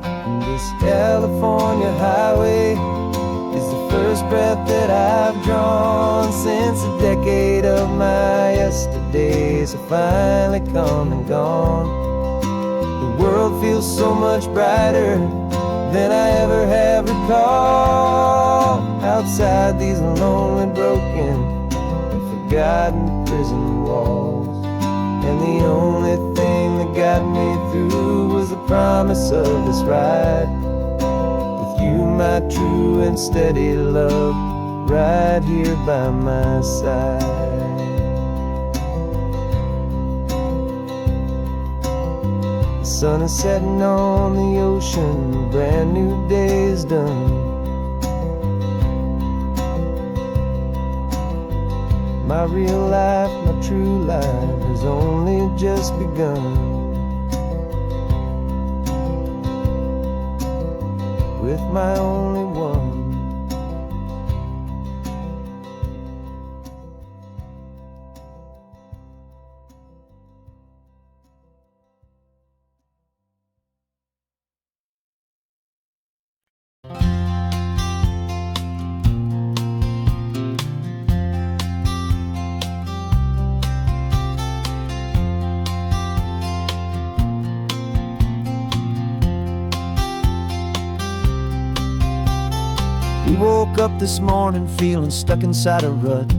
Speaker 1: And this California highway is the first breath that I've drawn since a decade of my yesterdays have finally come and gone. The world feels so much brighter than I ever have recalled. Outside these lonely, broken, and forgotten prison walls. And the only thing that got me through was the promise of this ride with you, my true and steady love, right here by my side. The sun is setting on the ocean, a brand new day is done. My real life, my true life has only just begun. With my only one. We woke up this morning feeling stuck inside a rut.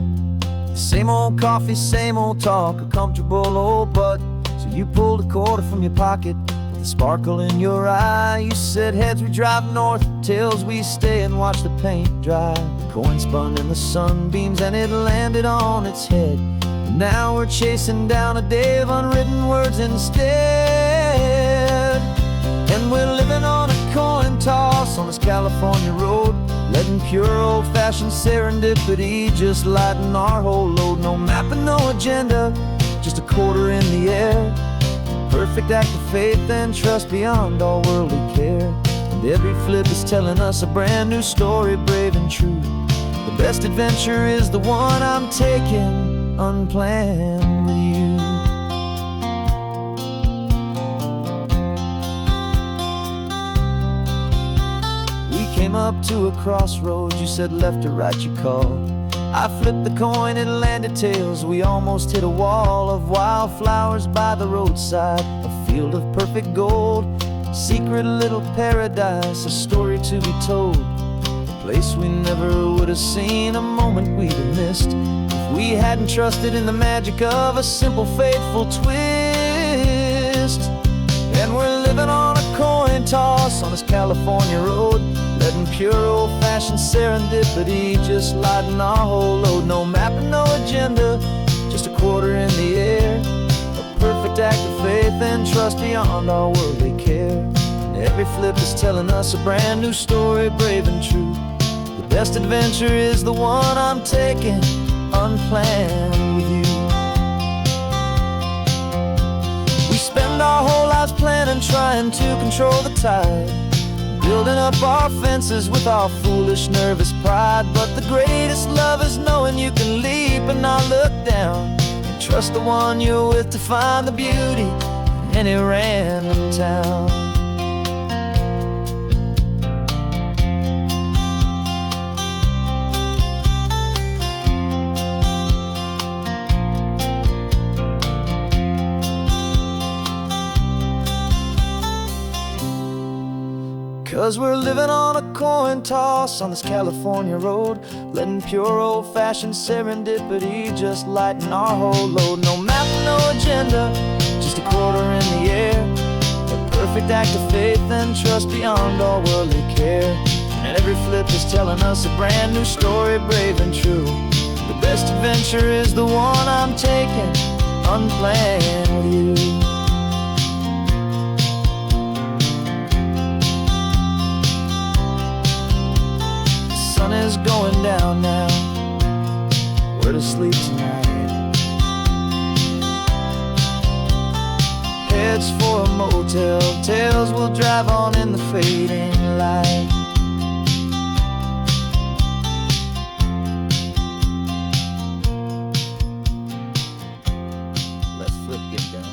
Speaker 1: Same old coffee, same old talk, a comfortable old butt. So you pulled a quarter from your pocket with a sparkle in your eye. You said, heads we drive north, tails we stay and watch the paint dry. The coin spun in the sunbeams and it landed on its head. And now we're chasing down a day of unwritten words instead. And we're living on a coin toss on this California road, letting pure old-fashioned serendipity just lighten our whole load. No map and no agenda, just a quarter in the air. Perfect act of faith and trust beyond all worldly care. And every flip is telling us a brand new story, brave and true. The best adventure is the one I'm taking, unplanned with you. Came up to a crossroads, you said left or right you called. I flipped the coin, it landed tails. We almost hit a wall of wildflowers by the roadside, a field of perfect gold, secret little paradise, a story to be told, a place we never would have seen, a moment we'd have missed if we hadn't trusted in the magic of a simple faithful twist. And we're living on a coin toss on this California road, letting pure old-fashioned serendipity just lighten our whole load. No map and no agenda, just a quarter in the air. A perfect act of faith and trust beyond our worldly care. And every flip is telling us a brand new story, brave and true. The best adventure is the one I'm taking, unplanned with you. We spend our whole lives planning, trying to control the tide, building up our fences with our foolish, nervous pride. But the greatest love is knowing you can leap and not look down, and trust the one you're with to find the beauty in any random town. 'Cause we're living on a coin toss on this California road, letting pure old-fashioned serendipity just lighten our whole load. No map, no agenda, just a quarter in the air.
Speaker 2: act of faith and trust beyond all worldly care. And every flip is telling us a brand new story, brave and true. The best adventure is the one I'm taking, unplanned with you. The sun is going down now, we're to sleep tonight. Heads for a motel, tales will drive on in the fading light. Let's flip get done.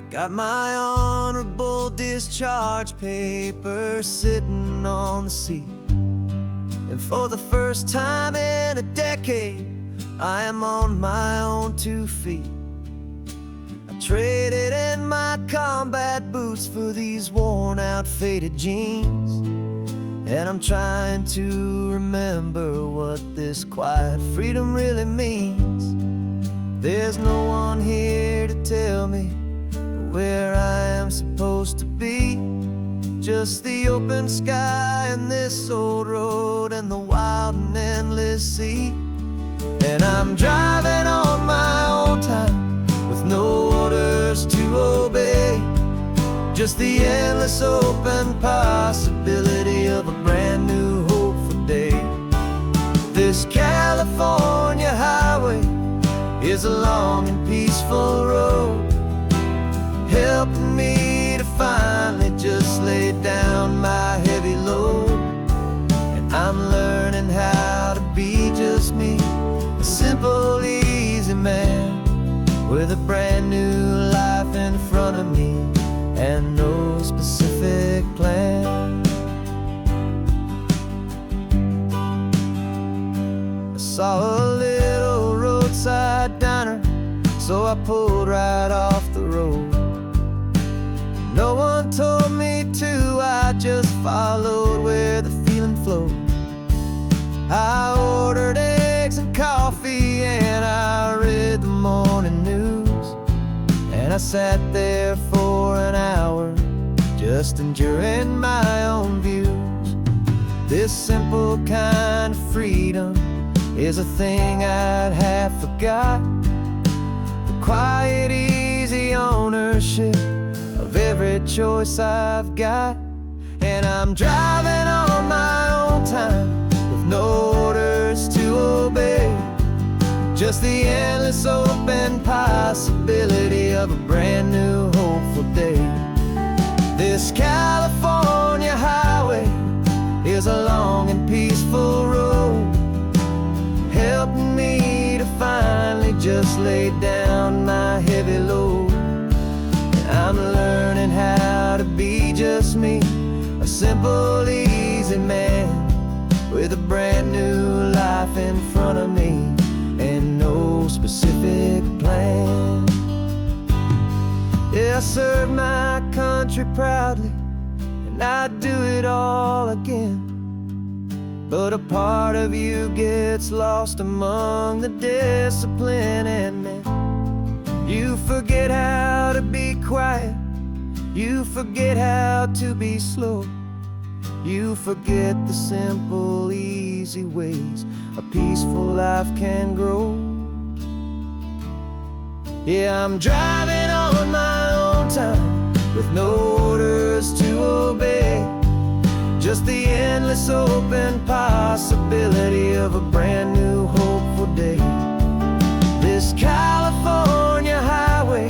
Speaker 2: Got my honorable discharge paper sitting on the seat, and for the first time in a decade, I am on my own 2 feet. I traded in my combat boots for these worn out faded jeans, and I'm trying to remember what this quiet freedom really means. There's no one here to tell me where I am supposed to be, just the open sky and this old road and the wild and endless sea. And I'm driving on my own time with no orders to obey, just the endless open possibility of a brand new hopeful day. This California highway is a long and peaceful road, helping me to finally just lay down my heavy load. And I'm learning how to be just me, a simple, easy man with a brand new life in front of me and no specific plan. I saw a little roadside diner, so I pulled right off the road. No one told me to, I just followed where the feeling flowed. I ordered eggs and coffee and I read the morning news, and I sat there for an hour just enduring my own views. This simple kind of freedom is a thing I'd have forgot, the quiet, easy ownership of every choice I've got. And I'm driving on my own time with no orders to obey, just the endless open possibility of a brand new hopeful day. This California highway is a long and peaceful road, helping me to finally just lay down my heavy load. I'm learning how to be just me, a simple, easy man with a brand new life in front of me and no specific plan. Yeah, I serve my country proudly and I'd do it all again, but a part of you gets lost among the discipline and men. You forget how to be quiet, you forget how to be slow, you forget the simple, easy ways a peaceful life can grow. Yeah, I'm driving on my own time with no orders to obey, just the endless open possibility of a brand new hopeful day. This California highway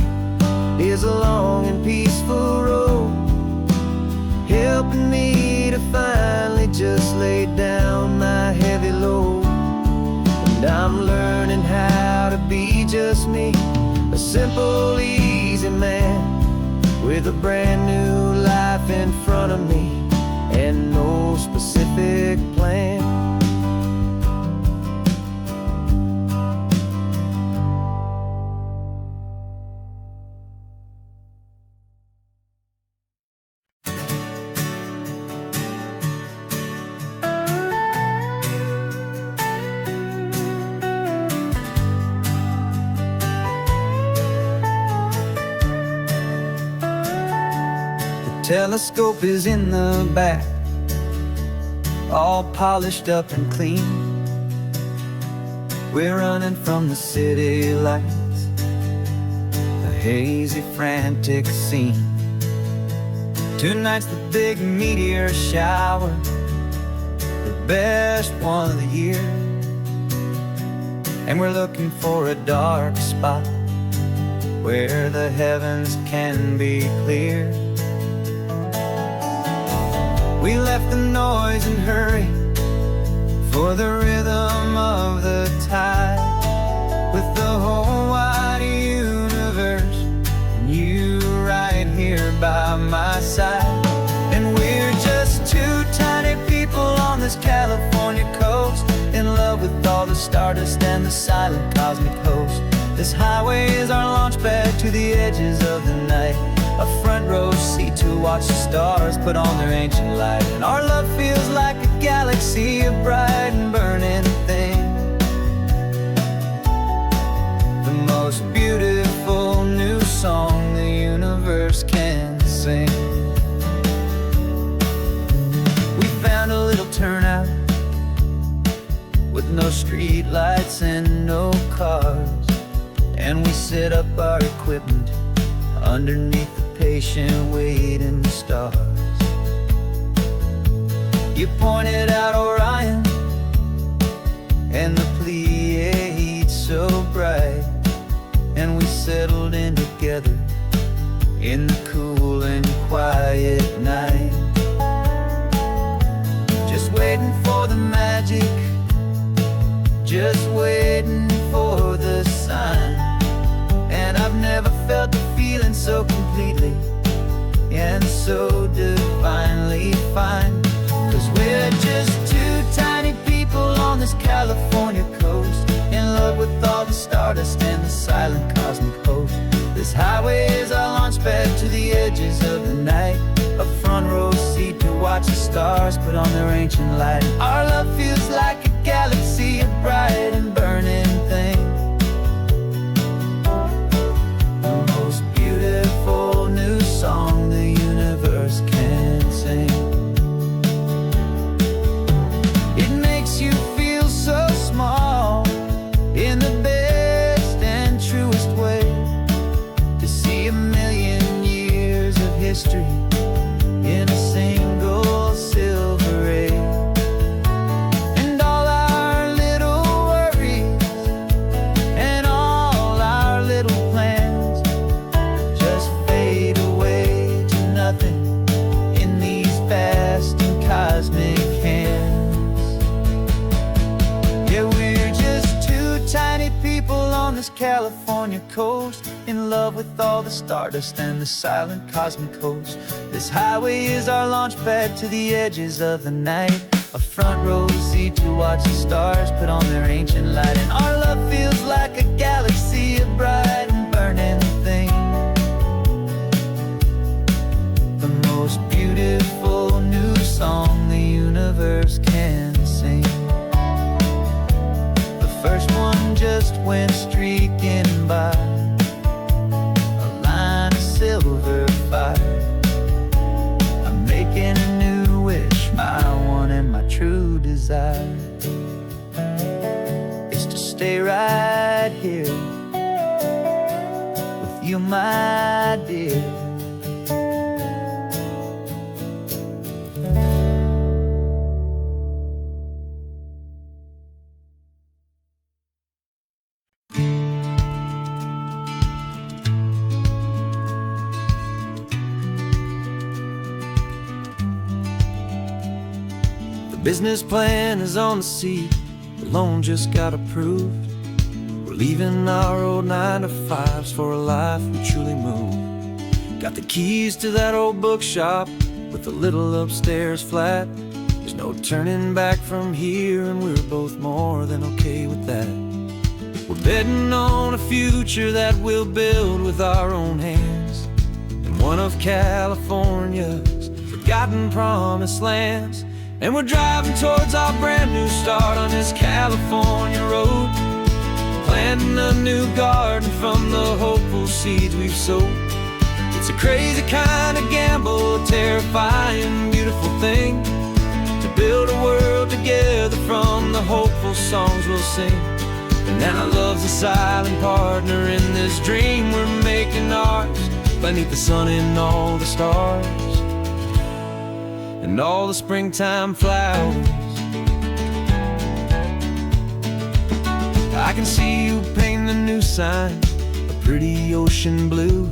Speaker 2: is a long and peaceful road, helping me to finally just lay down my heavy load. And I'm learning how to be just me, a simple, easy man with a brand new life in front of me and no specific plan. telescope is in the back, all polished up and clean. We're running from the city lights, a hazy, frantic scene. Tonight's the big meteor shower, the best one of the year. And we're looking for a dark spot where the heavens can be clear. We left the noise and hurry for the rhythm of the tide, with the whole wide universe and you right here by my side. And we're just two tiny people on this California coast, in love with all the stardust and the silent cosmic host. This highway is our launch pad to the edges of the night, a front row seat to watch the stars put on their ancient light. And our love feels like a galaxy, a bright and burning thing, the most beautiful new song the universe can sing. We found a little turnout with no street lights and no cars, and we set up our equipment underneath the patient waiting stars. You pointed out Orion and the Pleiades so bright, and we settled in together in the cool and quiet night, just waiting for the magic, just waiting for the sign. And I've never felt the feeling so completely and so divinely fine. 'Cause we're just two tiny people on this California coast, in love with all the stardust and the silent cosmic host. This highway is our launch pad to the edges of the night, a front row seat to watch the stars put on their ancient light. Our love feels like a galaxy, a bright and burning thing, the most beautiful new song the universe can sing. It makes you feel so small in the best and truest way, to see a million years of history in a single silver ray. And all our little worries and all our little plans just fade away to nothing in these vast and cosmic hands. Yeah, we're just two tiny people on this California coast, in love with all the stardust and the silent cosmic host. This highway is our launch pad to the edges of the night, a front row seat to watch the stars put on their ancient light. And our love feels like a galaxy, a bright and burning thing, the most beautiful new song the universe can sing. The first one just went streaking by, a line of silver fire. I'm making a new wish, my one and my true desire is to stay right here with you, my dear. Business plan is on the seat, the loan just got approved. We're leaving our old 9-to-5s for a life we truly move. Got the keys to that old bookshop with the little upstairs flat. There's no turning back from here, and we're both more than okay with that. We're betting on a future that we'll build with our own hands, in one of California's forgotten promised lands. And we're driving towards our brand new start on this California road, planting a new garden from the hopeful seeds we've sowed. It's
Speaker 1: a crazy kind of gamble, a terrifying, beautiful thing, to build a world together from the hopeful songs we'll sing. And now love's a silent partner in this dream we're making ours, beneath the sun and all the stars and all the springtime flowers. I can see you painting a new sign, a pretty ocean blue,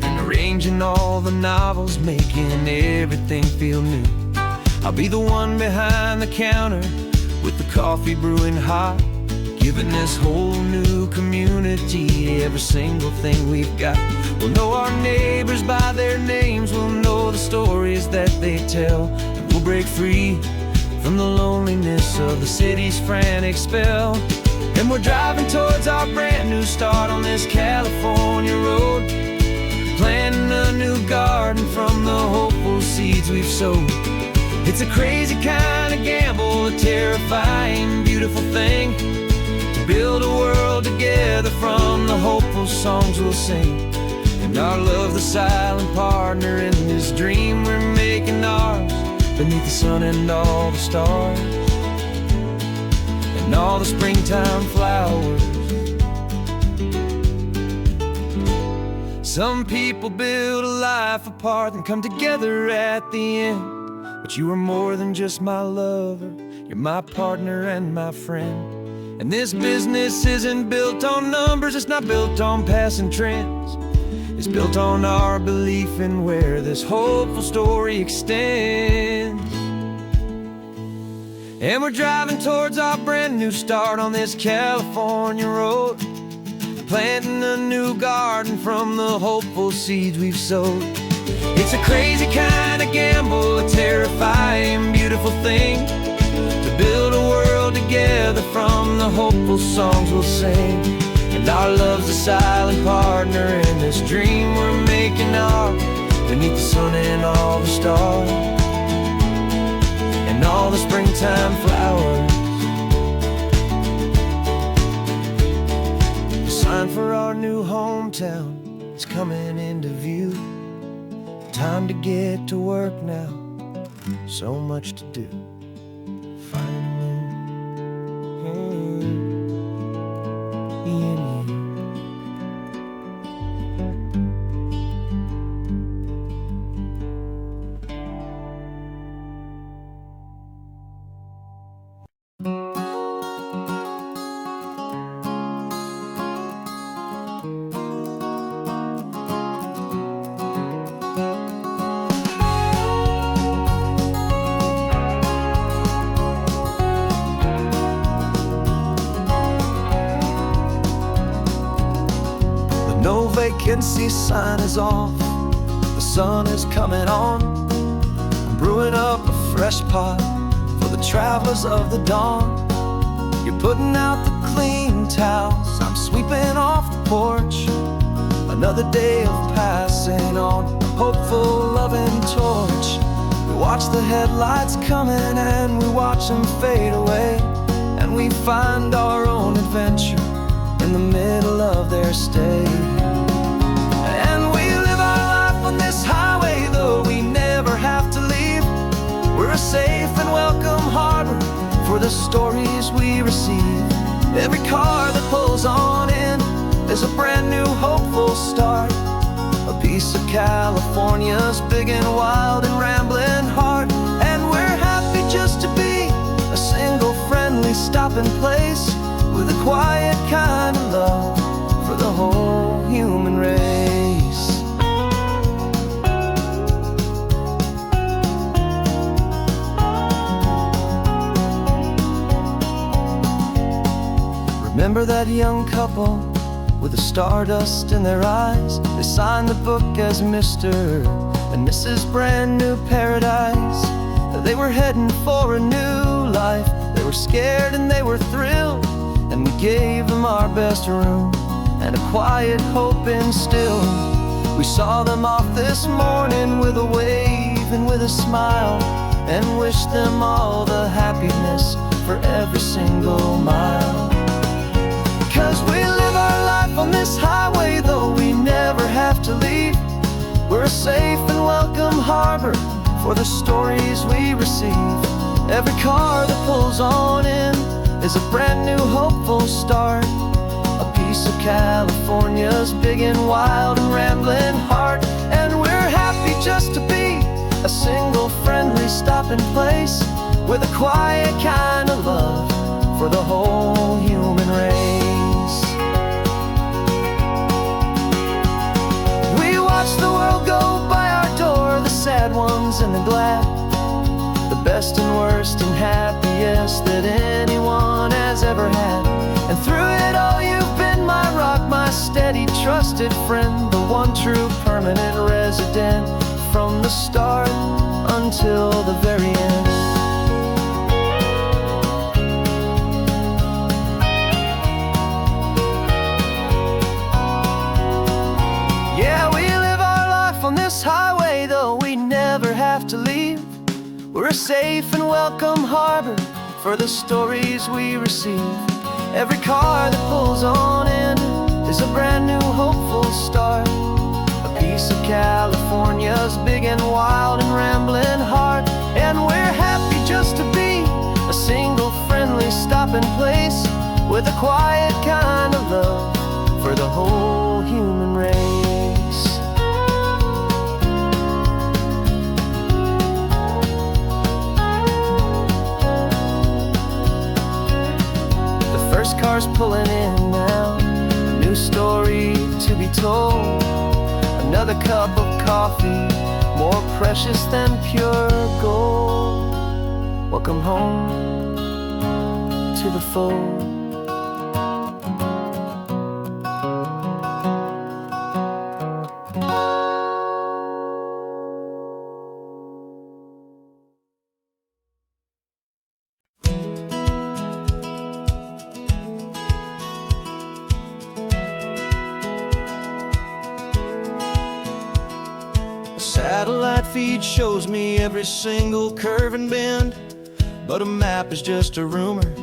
Speaker 1: and arranging all the novels, making everything feel new. I'll be the one behind the counter with the coffee brewing hot, giving this whole new community every single thing we've got. We'll know our neighbors by their names, we'll know the stories that they tell, and we'll break free from the loneliness of the city's frantic spell. And we're driving towards our brand new start on this California road, planting a new garden from the hopeful seeds we've sowed. It's a crazy kind of gamble, a terrifying, beautiful thing, to build a world together from the hopeful songs we'll sing. And our love, the silent partner in this dream we're making ours, beneath the sun and all the stars and all the springtime flowers. Some people build a life apart and come together at the end, but you are more than just my lover, you're my partner and my friend. And this business isn't built on numbers, it's not built on passing trends, it's built on our belief in where this hopeful story extends. And we're driving towards our brand new start on this California road, planting a new garden from the hopeful seeds we've sowed. It's a crazy kind of gamble, a terrifying, beautiful thing, to build a world together from the hopeful songs we'll sing. And our love's a silent partner in this dream we're making ours, beneath the sun and all the stars and all the springtime flowers. The sign for our new hometown is coming into view. Time to get to work now, so much to do. Finding in you. No vacancy sign is off, the sun is coming on. I'm brewing up a fresh pot for the travelers of the dawn. You're putting out the clean towels, I'm sweeping off the porch. Another day of passing on, a hopeful, loving torch. We watch the headlights coming and we watch them fade away, and we find our own adventure in the middle of their stay. And we live our life on this highway, though we never have to leave. We're a safe and welcome harbor for the stories we receive. Every car that pulls on in is a brand new hopeful start, a piece of California's big and wild and rambling heart. And we're happy just to be a single friendly stopping place, with a quiet kind of love for the whole human race. Remember that young couple with the stardust in their eyes? They signed the book as Mr. and Mrs. Brand New Paradise. They were heading for a new life, they were scared and they were thrilled, and we gave them our best room and a quiet hope instilled. We saw them off this morning with a wave and with a smile, and wished them all the happiness for every single mile. 'Cause we live our life on this highway, though we never have to leave. We're a safe and welcome harbor for the stories we receive. Every car that pulls on in is a brand new hopeful start. A piece of California's big and wild and rambling heart. And we're happy just to be a single friendly stopping place with a quiet kind of love for the whole human race. We watch the world go by our door, the sad ones and the glad, the best and worst and happiest that anyone has ever had. And through it all you've been my rock, my steady, trusted friend, the one true permanent resident from the start until the very end. Yeah, we live our life on this highway, though we never have to leave. We're a safe and welcome harbor for the stories we receive. Every car that pulls on in is a brand new hopeful start. A piece of California's big and wild and rambling heart. And we're happy just to be a single friendly stopping place with a quiet kind of love for the whole human race. First car's pulling in now, a new story to be told. Another cup of coffee, more precious than pure gold. Welcome home to the fold. Satellite feed shows me every single curve and bend, but a map is just a rumor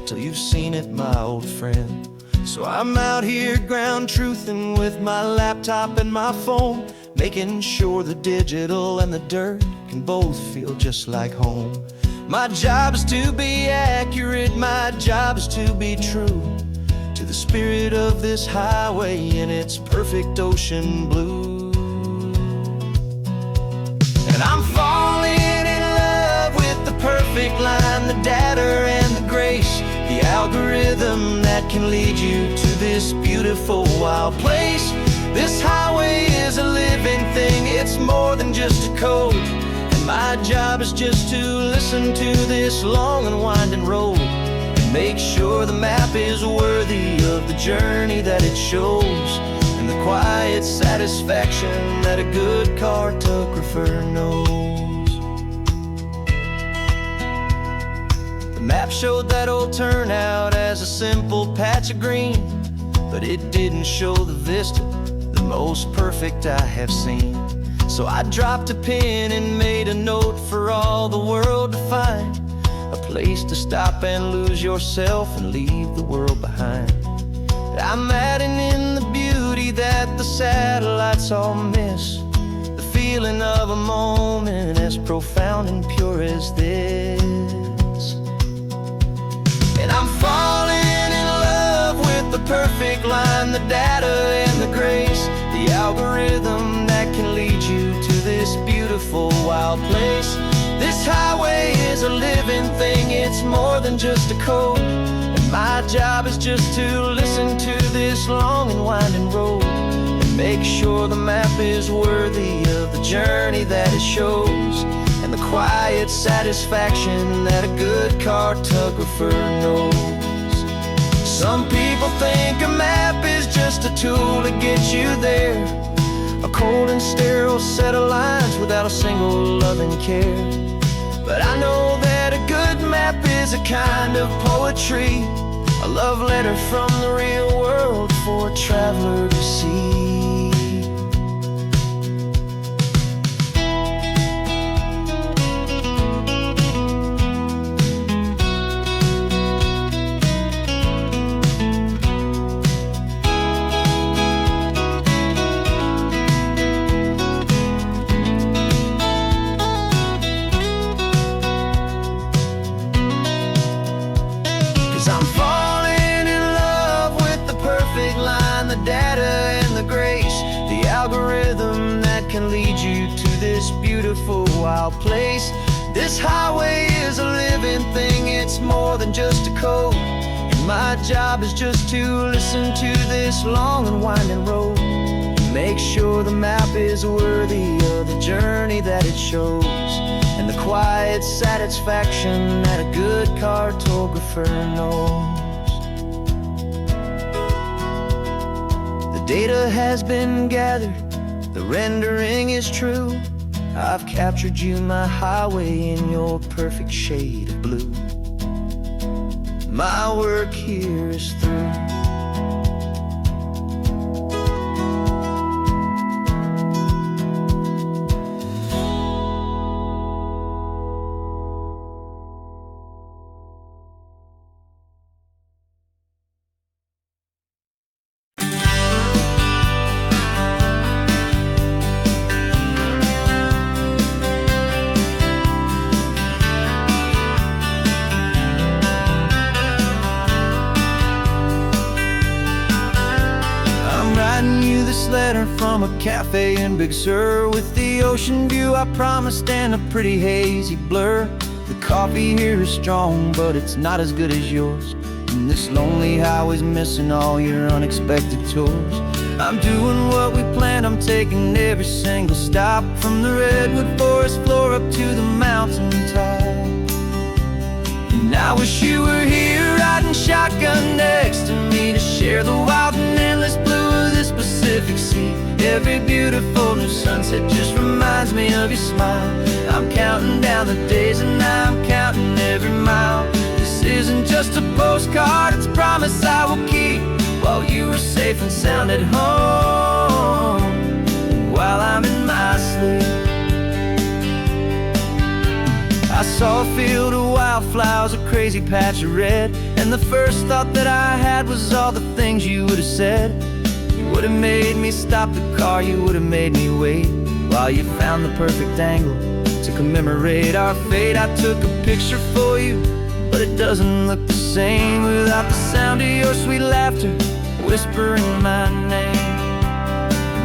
Speaker 1: till you've seen it, my old friend. So I'm out here ground truthing with my laptop and my phone, making sure the digital and the dirt can both feel just like home. My job is to be accurate, my job is to be true to the spirit of this highway in its perfect ocean blue. I'm falling in love with the perfect line, the data and the grace, the algorithm that can lead you to this beautiful wild place. This highway is a living thing, it's more than just a code. And my job is just to listen to this long and winding road and make sure the map is worthy of the journey that it shows, and the quiet satisfaction that a good cartographer knows. The map showed that old turnout as a simple patch of green, but it didn't show the vista, the most perfect I have seen. So I dropped a pin and made a note for all the world to find, a place to stop and lose yourself and leave the world behind. I'm adding in the beauty that the satellites all miss, the feeling of a moment as profound and pure as this. And I'm falling in love with the perfect line, the data and the grace, the algorithm that can lead you to this beautiful wild place. This highway is a living thing, it's more than just a code. My job is just to listen to this long and winding road and make sure the map is worthy of the journey that it shows, and the quiet satisfaction that a good cartographer knows. Some people think a map is just a tool to get you there, a cold and sterile set of lines without a single loving care. But I know that a good map is a kind of poetry, a love letter from the real world for a traveler to see. wild place. This highway is a living thing, it's more than just a code. And my job is just to listen to this long and winding road, make sure the map is worthy of the journey that it shows, and the quiet satisfaction that a good cartographer knows. The data has been gathered, the rendering is true. I've captured you, my highway, in your perfect shade of blue. My work here is through. This letter from a cafe in Big Sur, with the ocean view I promised and a pretty hazy blur. The coffee here is strong, but it's not as good as yours, and this lonely highway's missing all your unexpected tours. I'm doing what we planned, I'm taking every single stop, from the redwood forest floor up to the mountain top. And I wish you were here riding shotgun next to me, to share the wild and endless blue of this Pacific Sea. Every beautiful new sunset just reminds me of your smile. I'm counting down the days and I'm counting every mile. This isn't just a postcard, it's a promise I will keep, while you are safe and sound at home, and while I'm in my sleep. I saw a field of wildflowers, a crazy patch of red, and the first thought that I had was all the things you would have said. You would have made me stop the car, you would have made me wait, while you found the perfect angle to commemorate our fate. I took a picture for you, but it doesn't look the same without the sound of your sweet laughter whispering my name.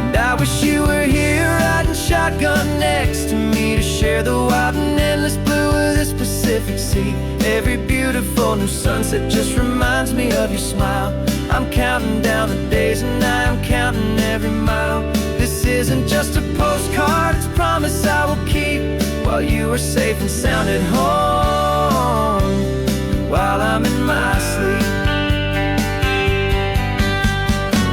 Speaker 1: And I wish you were here riding shotgun next to me, to share the wild and endless blue of this Pacific Sea. Every beautiful new sunset just reminds me of your smile. I'm counting down the days and I'm counting every mile. This isn't just a postcard, it's a promise I will keep, while you are safe and sound at home, while I'm in my sleep.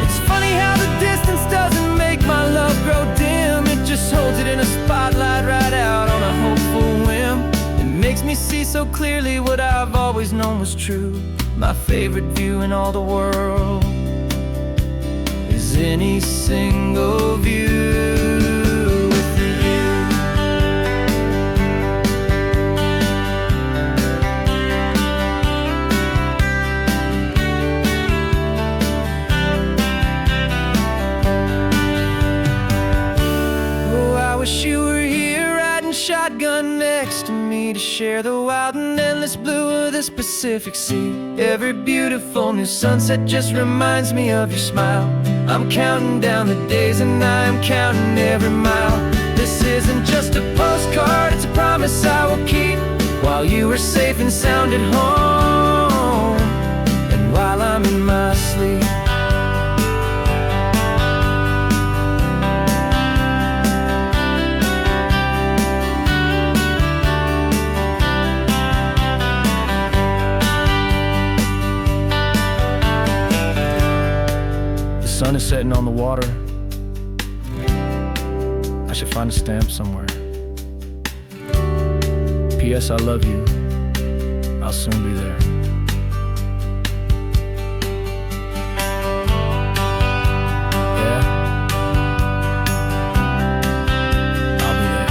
Speaker 1: It's funny how the distance doesn't make my love grow dim, it just holds it in a spotlight right out on a hopeful whim. It makes me see so clearly what I've always known was true. My favorite view in all the world is any single view with you. Oh, I wish you were here riding shotgun next to me, to share the wild and endless blue of this Pacific Sea. Every beautiful new sunset just reminds me of your smile. I'm counting down the days and I'm counting every mile. This isn't just a postcard, it's a promise I will keep, while you are safe and sound at home, and while I'm in my sleep. The sun is setting on the water. I should find a stamp somewhere. P.S. I love you. I'll soon be there. Yeah? I'll be there.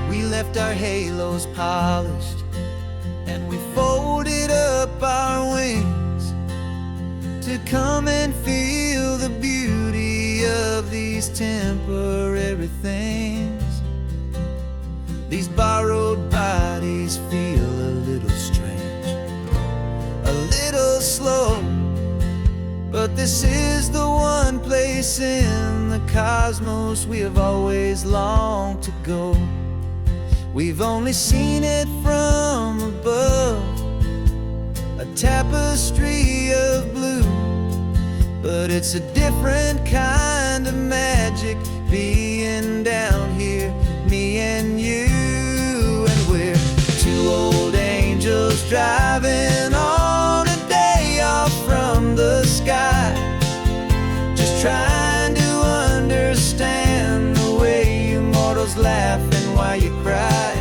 Speaker 1: We left our halos polished, and we folded up our wings to come and feel
Speaker 2: of these temporary things. These borrowed bodies feel a little strange, a little slow, but this is the one place in the cosmos we have always longed to go. We've only seen it from above, a tapestry of blue, but it's a different kind of magic being down here, me and you. And we're two old angels driving on a day off from the sky, just trying to understand the way you mortals laugh and why you cry.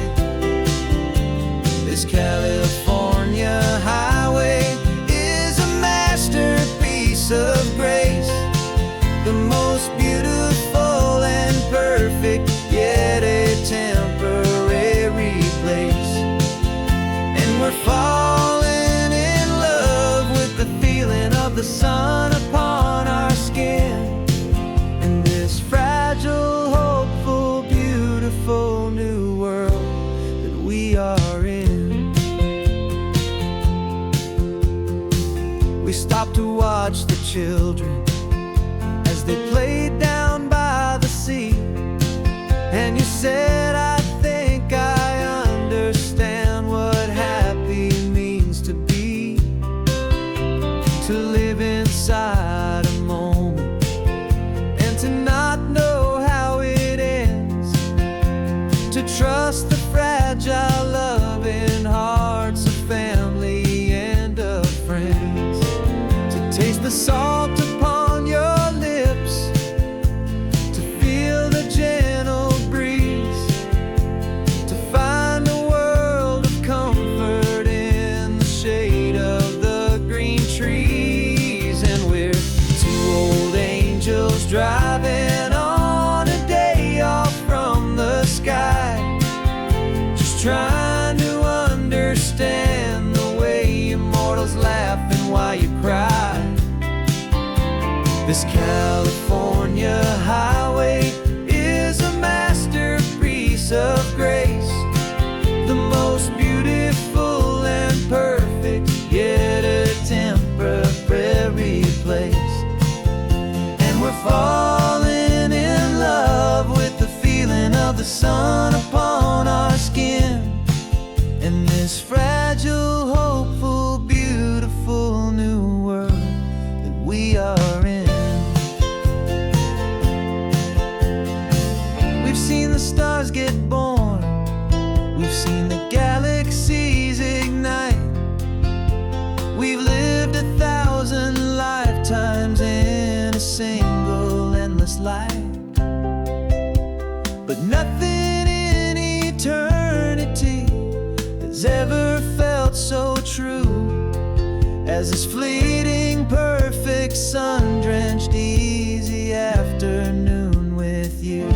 Speaker 2: This California highway is a masterpiece of grace, the most beautiful and perfect, yet a temporary place. And we're falling in love with the feeling of the sun upon our skin, in this fragile, hopeful, beautiful new world that we are in. We stopped to watch the children as they played down by the sea, and you said, I think I understand what happy means to be, to live inside a moment and to not know how it ends, to trust the fragile loving hearts of family and of friends, to taste the salt upon your lips, to feel the gentle breeze, to find a world of comfort in the shade of the green trees. And we're two old angels driving on a day off from the sky, just trying to understand the way immortals laugh and why you cry. This California highway is a masterpiece of grace, the most beautiful and perfect, yet a temporary place. And we're falling in love with the feeling of the sun upon our skin, in this fragile, hopeful, beautiful new world that we are in. We've seen the stars get born, we've seen the galaxies ignite, we've lived 1,000 lifetimes in a single endless life, but nothing in eternity has ever felt so true as this fleeting, perfect, sun-drenched, easy afternoon with you.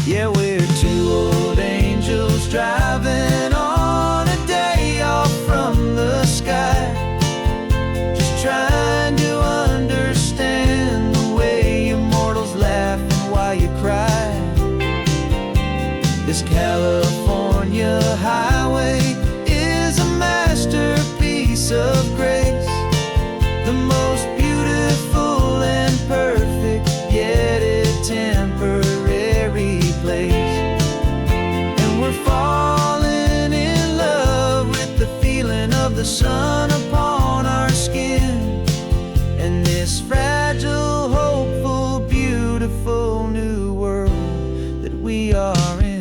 Speaker 2: Yeah, we're two old angels driving on a day off from the sky, just trying to understand the way immortals laugh and why you cry. This California highway is a masterpiece of grace, the most beautiful and perfect, yet a temporary place. And we're falling in love with the feeling of the sun upon our skin, and this fragile, hopeful, beautiful new world that we are in.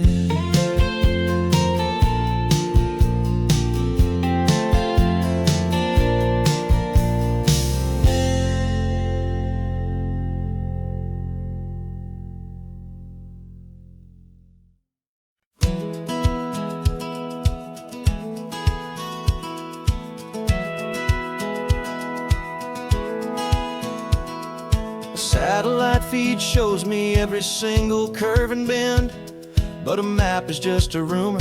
Speaker 2: Satellite feed shows me every single curve and bend, but a map is just a rumor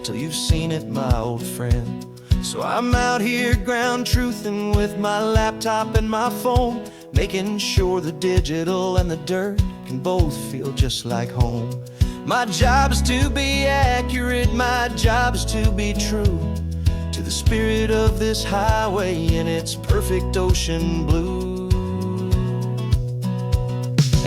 Speaker 2: till you've seen it, my old friend. So I'm out here ground truthing with my laptop and my phone,
Speaker 1: making sure the digital and the dirt can both feel just like home. My job is to be accurate, my job is to be true to the spirit of this highway in its perfect ocean blue.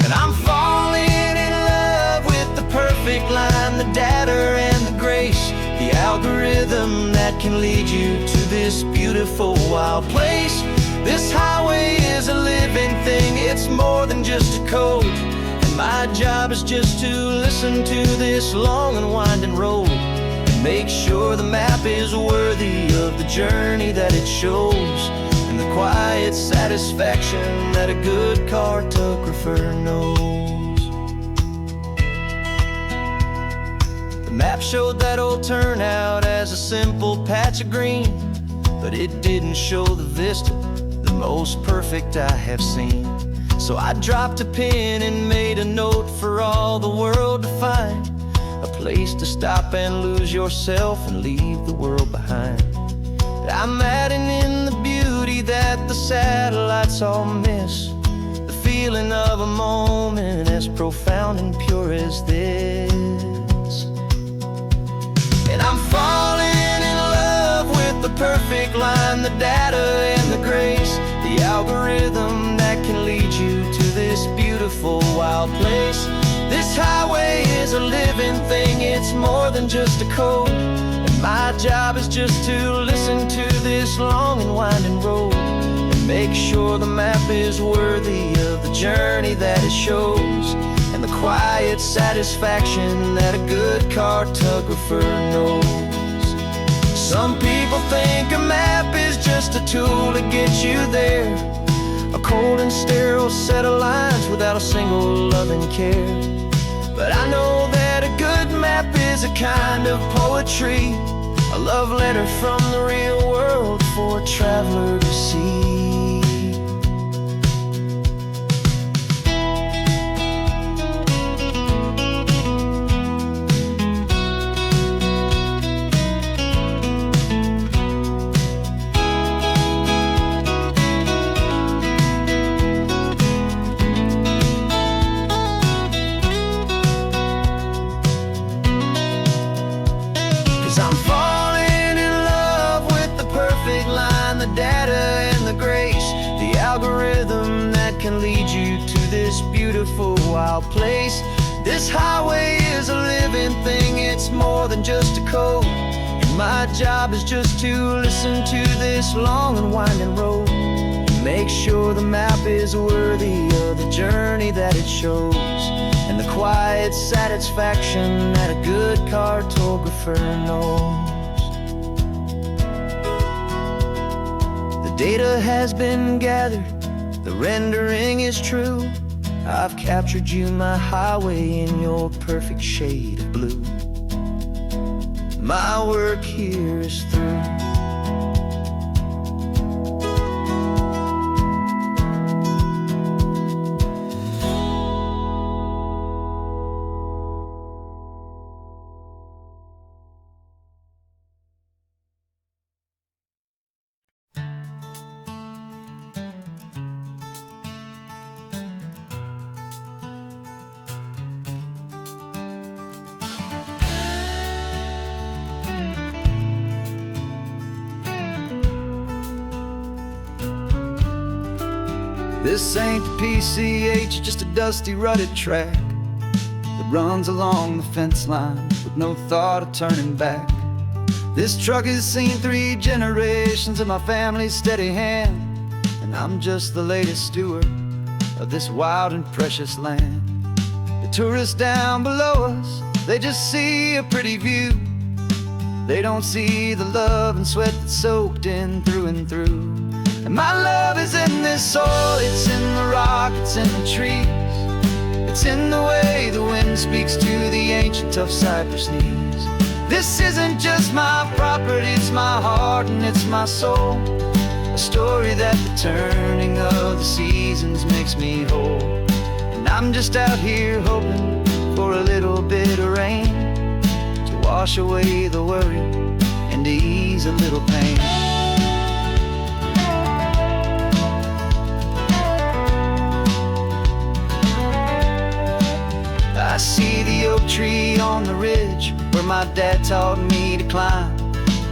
Speaker 1: And I'm falling in love with the perfect line, the data and the grace, the algorithm that can lead you to this beautiful wild place. This highway is a living thing, it's more than just a code. And my job is just to listen to this long and winding road and make sure the map is worthy of the journey that it shows, and the quiet satisfaction that a good cartographer knows. The map showed that old turnout as a simple patch of green, but it didn't show the vista, the most perfect I have seen. So I dropped a pin and made a note for all the world to find, a place to stop and lose yourself and leave the world behind. I'm adding in the beauty that the satellites all miss, the feeling of a moment as profound and pure as this. And I'm falling in love with the perfect line, the data and the grace, the algorithm that can lead you to this beautiful wild place. This highway is a living thing, it's more than just a code. And my job is just to listen to this long and winding road and make sure the map is worthy of the journey that it shows, and the quiet satisfaction that a good cartographer knows. Some people think a map is just a tool to get you there, a cold and sterile set of lines without a single loving care. But I know that a good map is a kind of poetry, a love letter from the real world for a traveler to see. I'm falling in love with the perfect line, the data and the grace, the algorithm that can lead you to this beautiful wild place. This highway is a living thing, it's more than just a code. And my job is just to listen to this long and winding road and make sure the map is worthy of the journey that it shows, and the quiet satisfaction that a good cartographer knows. The data has been gathered, the rendering is true. I've captured you, my highway, in your perfect shade of blue. My work here is through. This ain't the PCH, just a dusty, rutted track that runs along the fence line with no thought of turning back. This truck has seen 3 generations of my family's steady hand, and I'm just the latest steward of this wild and precious land. The tourists down below us, they just see a pretty view. They don't see the love and sweat that's soaked in through and through. And my love is in this soil, it's in the rock, it's in the trees, it's in the way the wind speaks to the ancient tough cypress knees. This isn't just my property, it's my heart and it's my soul, a story that the turning of the seasons makes me whole. And I'm just out here hoping for a little bit of rain to wash away the worry and to ease a little pain.
Speaker 2: tree on the ridge where my dad taught me to climb.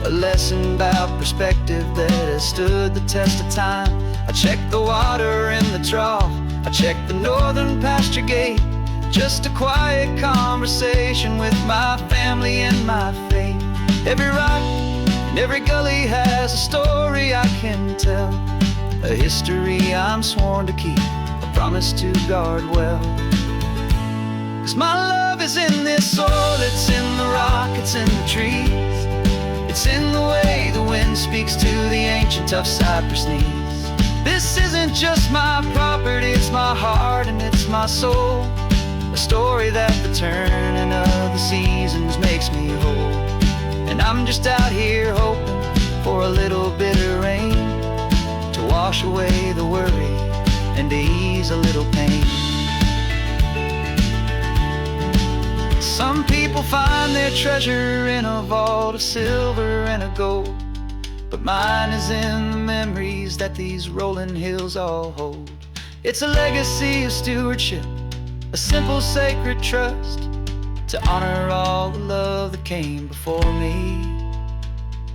Speaker 2: A lesson about perspective that has stood the test of time. I checked the water in the trough, I checked the northern pasture gate. Just a quiet conversation with my family and my faith. Every rock and every gully has a story I can tell, a history I'm sworn to keep, a promise to guard well. 'Cause my love is in this soil, it's in the rock, it's in the trees. It's in the way the wind speaks to the ancient tough cypress knees. This isn't just my property, it's my heart and it's my soul. A story that the turning of the seasons makes me whole. And I'm just out here hoping for a little bit of rain to wash away the worry and to ease a little pain. Some people find their treasure in a vault of silver and of gold, but mine is in the memories that these rolling hills all hold. It's a legacy of stewardship, a simple sacred trust, to honor all the love that came before me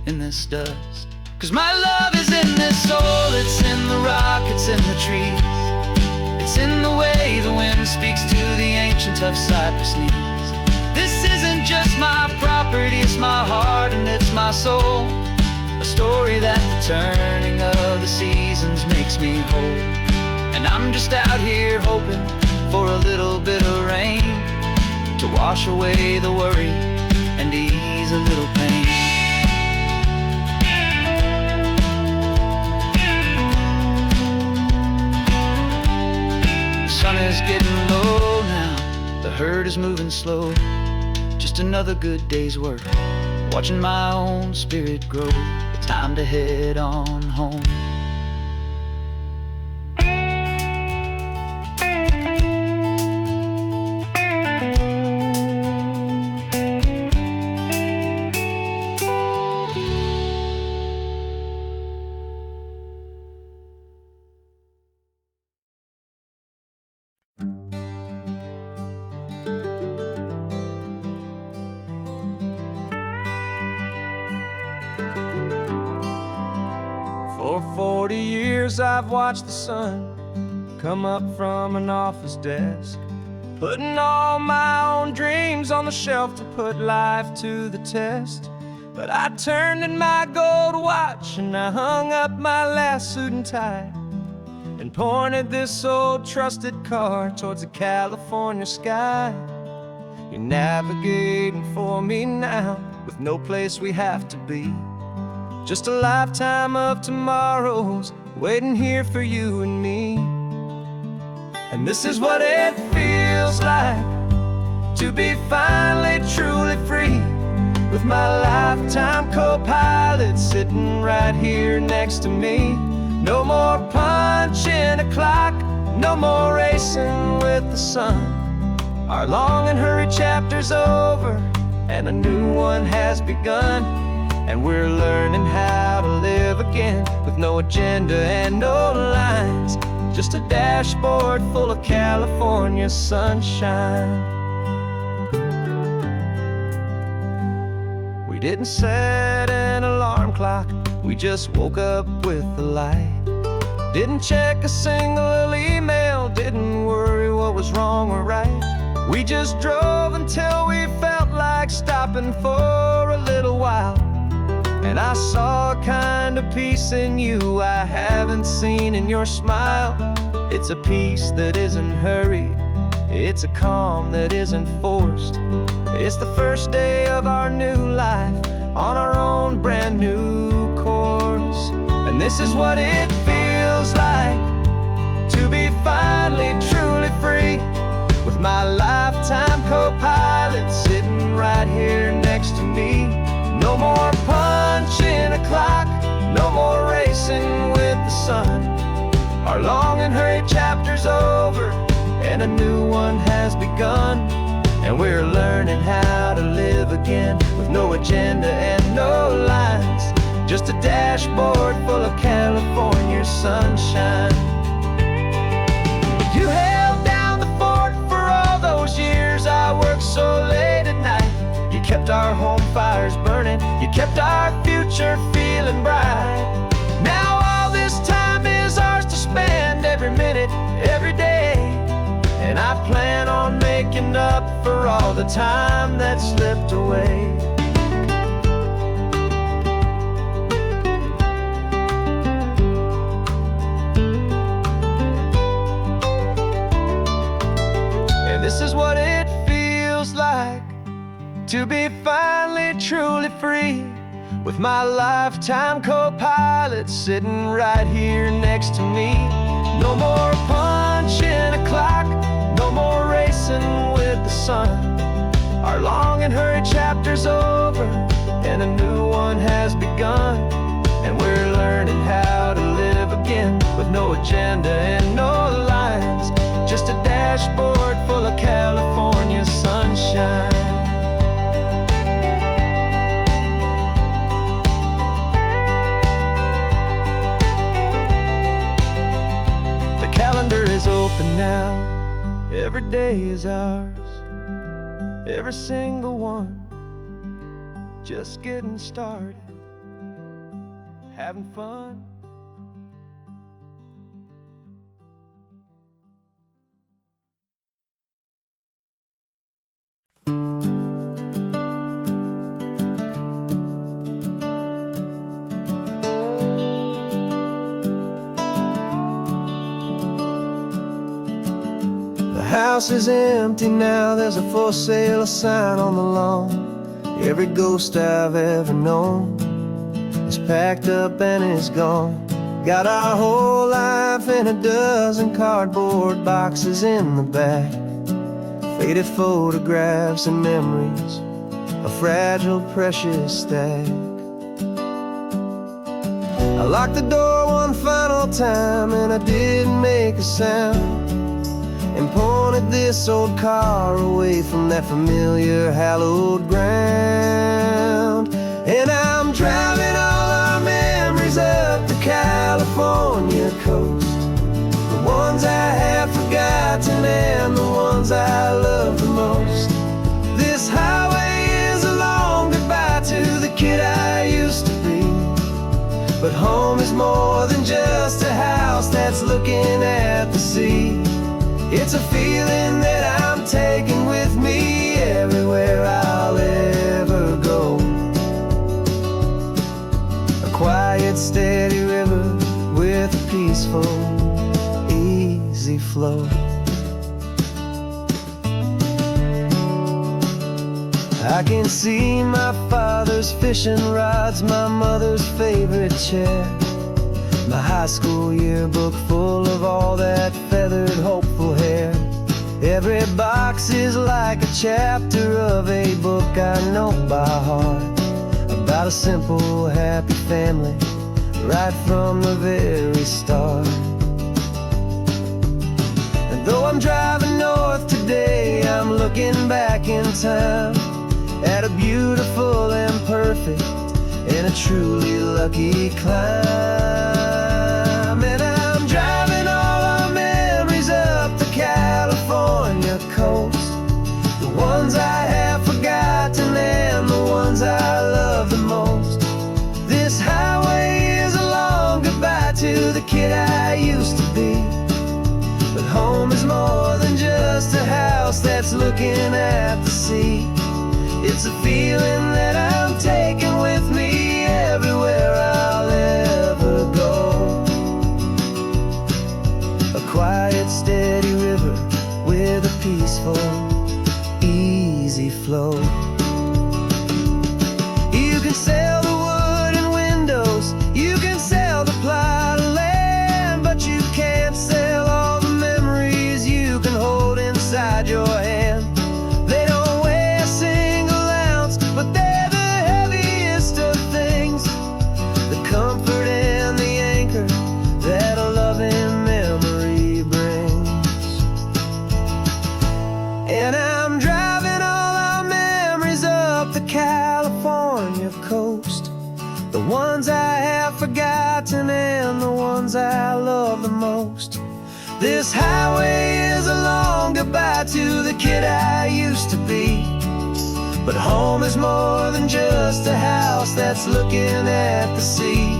Speaker 2: in this dust. 'Cause my love is in this soul, it's in the rock, it's in the trees. It's in the way the wind speaks to the ancient tough cypress knees. This isn't just my property, it's my heart and it's my soul. A story that the turning of the seasons makes me whole. And I'm just out here hoping for a little bit of rain to wash away the worry and ease a little pain. The sun is getting low now, the herd is moving slow. Just another good day's work, watching my own spirit grow. Time to head on home.
Speaker 1: For 40 years I've watched the sun come up from an office desk, putting all my own dreams on the shelf to put life to the test. But I turned in my gold watch and I hung up my last suit and tie and pointed this old trusted car towards the California sky. You're navigating for me now with no place we have to be. Just a lifetime of tomorrows waiting here for you and me. And this is what it feels like to be finally truly free, with my lifetime co-pilot sitting right here next to me. No more punching a clock, no more racing with the sun. Our long and hurried chapter's over and a new one has begun. And we're learning how to live again with no agenda and no lines, just a dashboard full of California sunshine. We didn't set an alarm clock, we just woke up with the light. Didn't check a single email, didn't worry what was wrong or right. We just drove until we felt like stopping for a little while. And I saw a kind of peace in you I haven't seen in your smile. It's a peace that isn't hurried, it's a calm that isn't forced. It's the first day of our new life on our own brand new course. And this is what it feels like to be finally truly free, with my lifetime co-pilot sitting right here next to me. No more punching a clock, no more racing with the sun. Our long and hurried chapter's over and a new one has begun. And we're learning how to live again with no agenda and no lines, just a dashboard full of California sunshine. You held down the fort for all those years I worked so late. You kept our future feeling bright. Now all this time is ours to spend, every minute, every day. And I plan on making up for all the time that slipped away. And this is what it feels like to be finally truly free, with my lifetime co-pilot sitting right here next to me. No more punching a clock, no more racing with the sun. Our long and hurried chapter's over, and a new one has begun. And we're learning how to live again, with no agenda and no lines, just a dashboard full of California sunshine. The calendar is open now, every day is ours, every single one, just getting started, having fun. The house is empty now, there's a for sale sign on the lawn. Every ghost I've ever known is packed up and is gone. Got our whole life in a dozen cardboard boxes in the back, faded photographs and memories, a fragile, precious stack. I locked the door one final time and I didn't make a sound, and pointed this old car away from that familiar hallowed ground. And I'm driving all our memories up the California coast, the ones I have forgotten and the ones I love the most. This highway is a long goodbye to the kid I used to be, but home is more than just a house that's looking at the sea. It's a feeling that I'm taking with me everywhere I'll ever go. A quiet, steady river with a peaceful, easy flow. I can see my father's fishing rods, my mother's favorite chair, my high school yearbook full of all that feathered, hopeful hair. Every box is like a chapter of a book I know by heart, about a simple, happy family right from the very start. And though I'm driving north today, I'm looking back in time at a beautiful and perfect and a truly lucky climb. And I'm driving all our memories up the California coast, the ones I have forgotten and the ones I love the most. This highway is a long goodbye to the kid I used to be, but home is more than just a house that's looking at the sea. It's a feeling that I'm taking with me everywhere I'll ever go. A quiet, steady river with a peaceful, easy flow. You can sell the wood and windows, you can sell the plot of land, but you can't sell all the memories you can hold inside your hand. They don't weigh a single ounce, but they're the heaviest of things, the comfort and the anchor that a loving memory brings. And I'm driving all our memories up the California coast, the ones I have forgotten and the ones I love the most. This highway is a long goodbye to the kid I used to be, But home is more than just a house that's looking at the sea.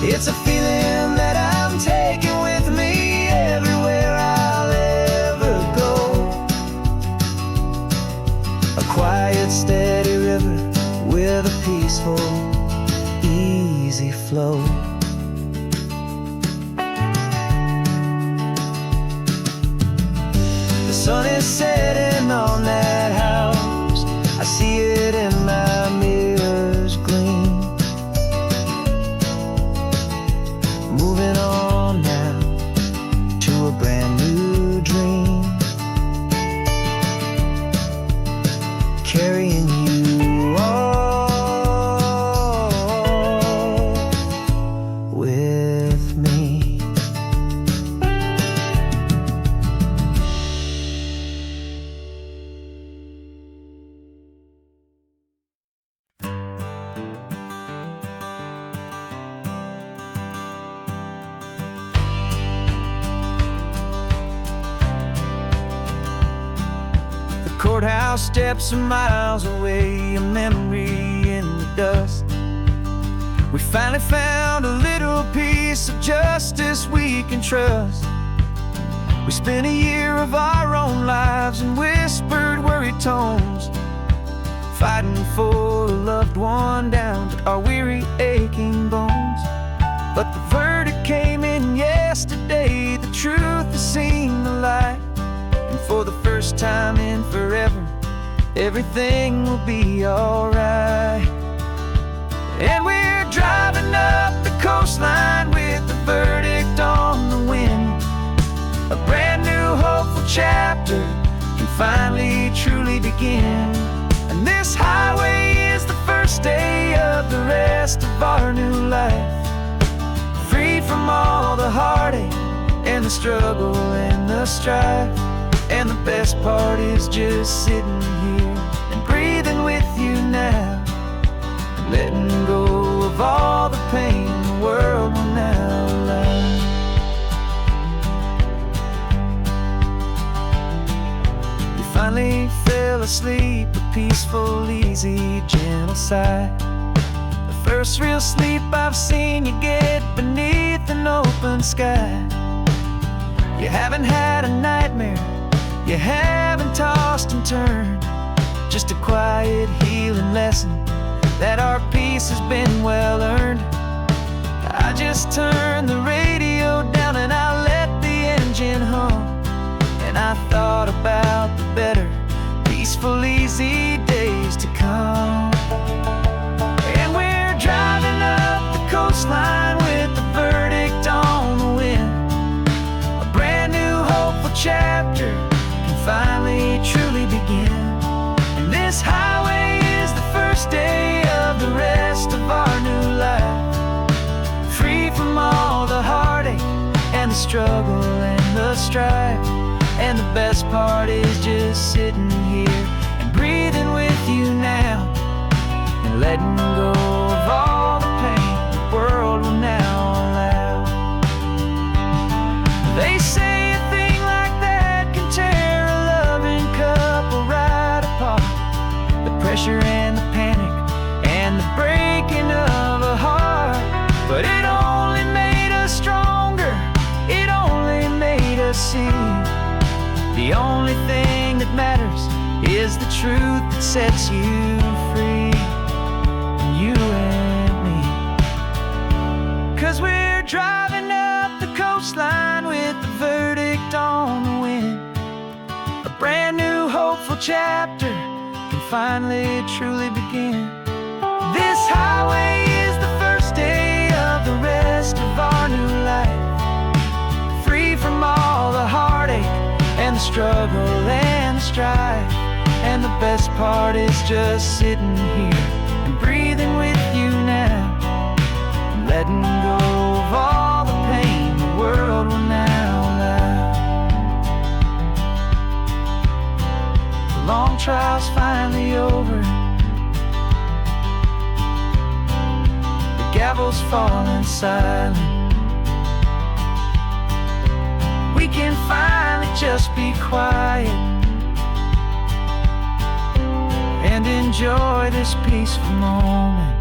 Speaker 1: It's a feeling that I'm taking with me everywhere I'll ever go. A quiet, steady river with a peaceful, easy flow. The sun is setting on that house. I see it in my mirror's gleam. Moving on now to a brand new dream. Carrying you all with me. Courthouse steps are miles away, a memory in the dust. We finally found a little piece of justice we can trust. We spent a year of our own lives in whispered, worried tones, fighting for a loved one down to our weary, aching bones. But the verdict came in yesterday, the truth has seen the light. And for the first time in forever, everything will be alright. And we're driving up the coastline with the verdict on the wind. A brand new hopeful chapter can finally truly begin. And this highway is the first day of the rest of our new life. Free from all the heartache and the struggle and the strife. And the best part is just sitting here and breathing with you now, letting go of all the pain the world will now allow. You finally fell asleep, a peaceful, easy, gentle sigh. The first real sleep I've seen you get beneath an open sky. You haven't had a nightmare, you haven't tossed and turned, just a quiet healing lesson that our peace has been well earned. I just turned the radio down and I let the engine hum, and I thought about the better, peaceful, easy days to come. And we're driving up the coastline with the verdict on the wind. A brand new hopeful chapter finally truly begin. And this highway is the first day of the rest of our new life. Free from all the heartache and the struggle and the strife. And the best part is just sitting here and breathing with you now, and letting go of all the pain the world will now allow. They say a thing like that can tear a loving couple right apart. The pressure and the panic and the breaking of a heart. But it only made us stronger, it only made us see the only thing that matters is the truth that sets you free, you and me. 'Cause we're driving up the coastline with the verdict on the wind. A brand new hopeful chapter can finally truly begin. This highway is the first day of the rest of our new life. Free from all the heartache and the struggle and the strife. And the best part is just sitting here and breathing with you now, and letting go of all the pain the world will now allow. The long trial's finally over, the gavel's falling silent. We can finally just be quiet, and in enjoy this peaceful moment.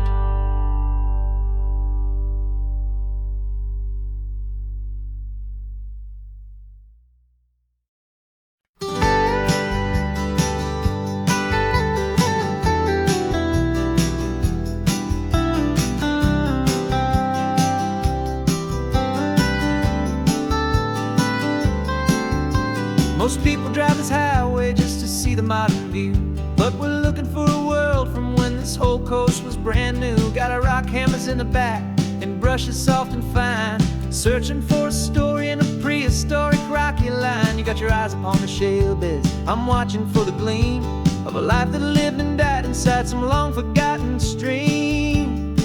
Speaker 1: Most people drive this highway just to see the modern view, but we're looking for a world from when this whole coast was brand new. Got our rock hammers in the back and brushes soft and fine, searching for a story in a prehistoric rocky line. You got your eyes upon the shale beds, I'm watching for the gleam of a life that lived and died inside some long forgotten stream.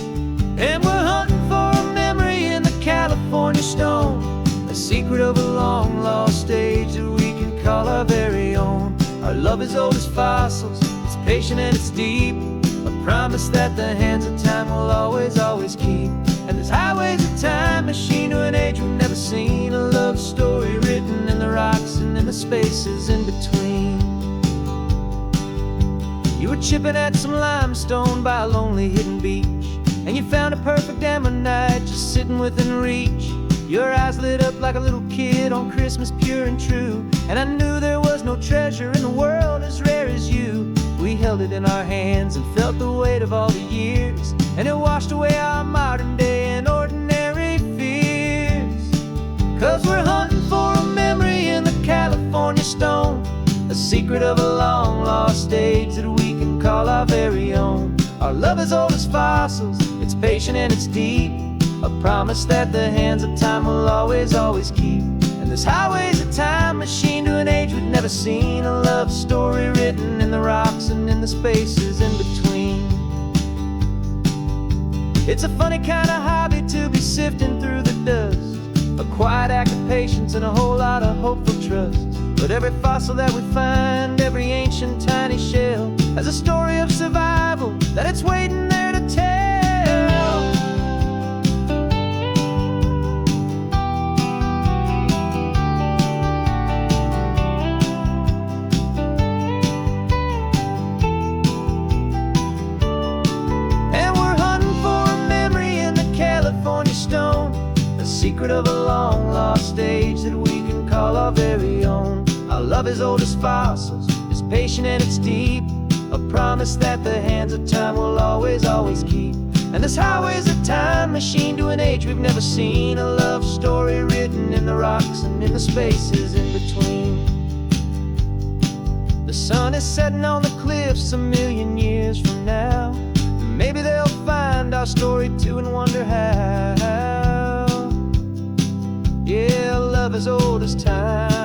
Speaker 1: And we're hunting for a memory in the California stone, a secret of a long lost age that we can call our very own. Our love is old as fossils, it's patient and it's deep, a promise that the hands of time will always, always keep. And this highway's a time machine to an age we've never seen, a love story written in the rocks and in the spaces in between. You were chipping at some limestone by a lonely hidden beach, and you found a perfect ammonite just sitting within reach. Your eyes lit up like a little kid on Christmas, pure and true, and I knew there was no treasure in the world as rare as you. We held it in our hands and felt the weight of all the years, and it washed away our modern day and ordinary fears. 'Cause we're hunting for a memory in the California stone, a secret of a long lost age that we can call our very own. Our love is old as fossils, it's patient and it's deep, a promise that the hands of time will always, always keep. And this highway's a time machine to an age we've never seen, a love story written in the rocks and in the spaces in between. It's a funny kind of hobby to be sifting through the dust, a quiet act of patience and a whole lot of hopeful trust. But every fossil that we find, every ancient tiny shell, has a story of survival that it's waiting there to tell. Secret of a long lost age that we can call our very own. Our love is old as fossils, it's patient and it's deep, a promise that the hands of time will always, always keep. And this highway's a time machine to an age we've never seen, a love story written in the rocks and in the spaces in between. The sun is setting on the cliffs a million years from now, maybe they'll find our story too and wonder how. Yeah, love as old as time.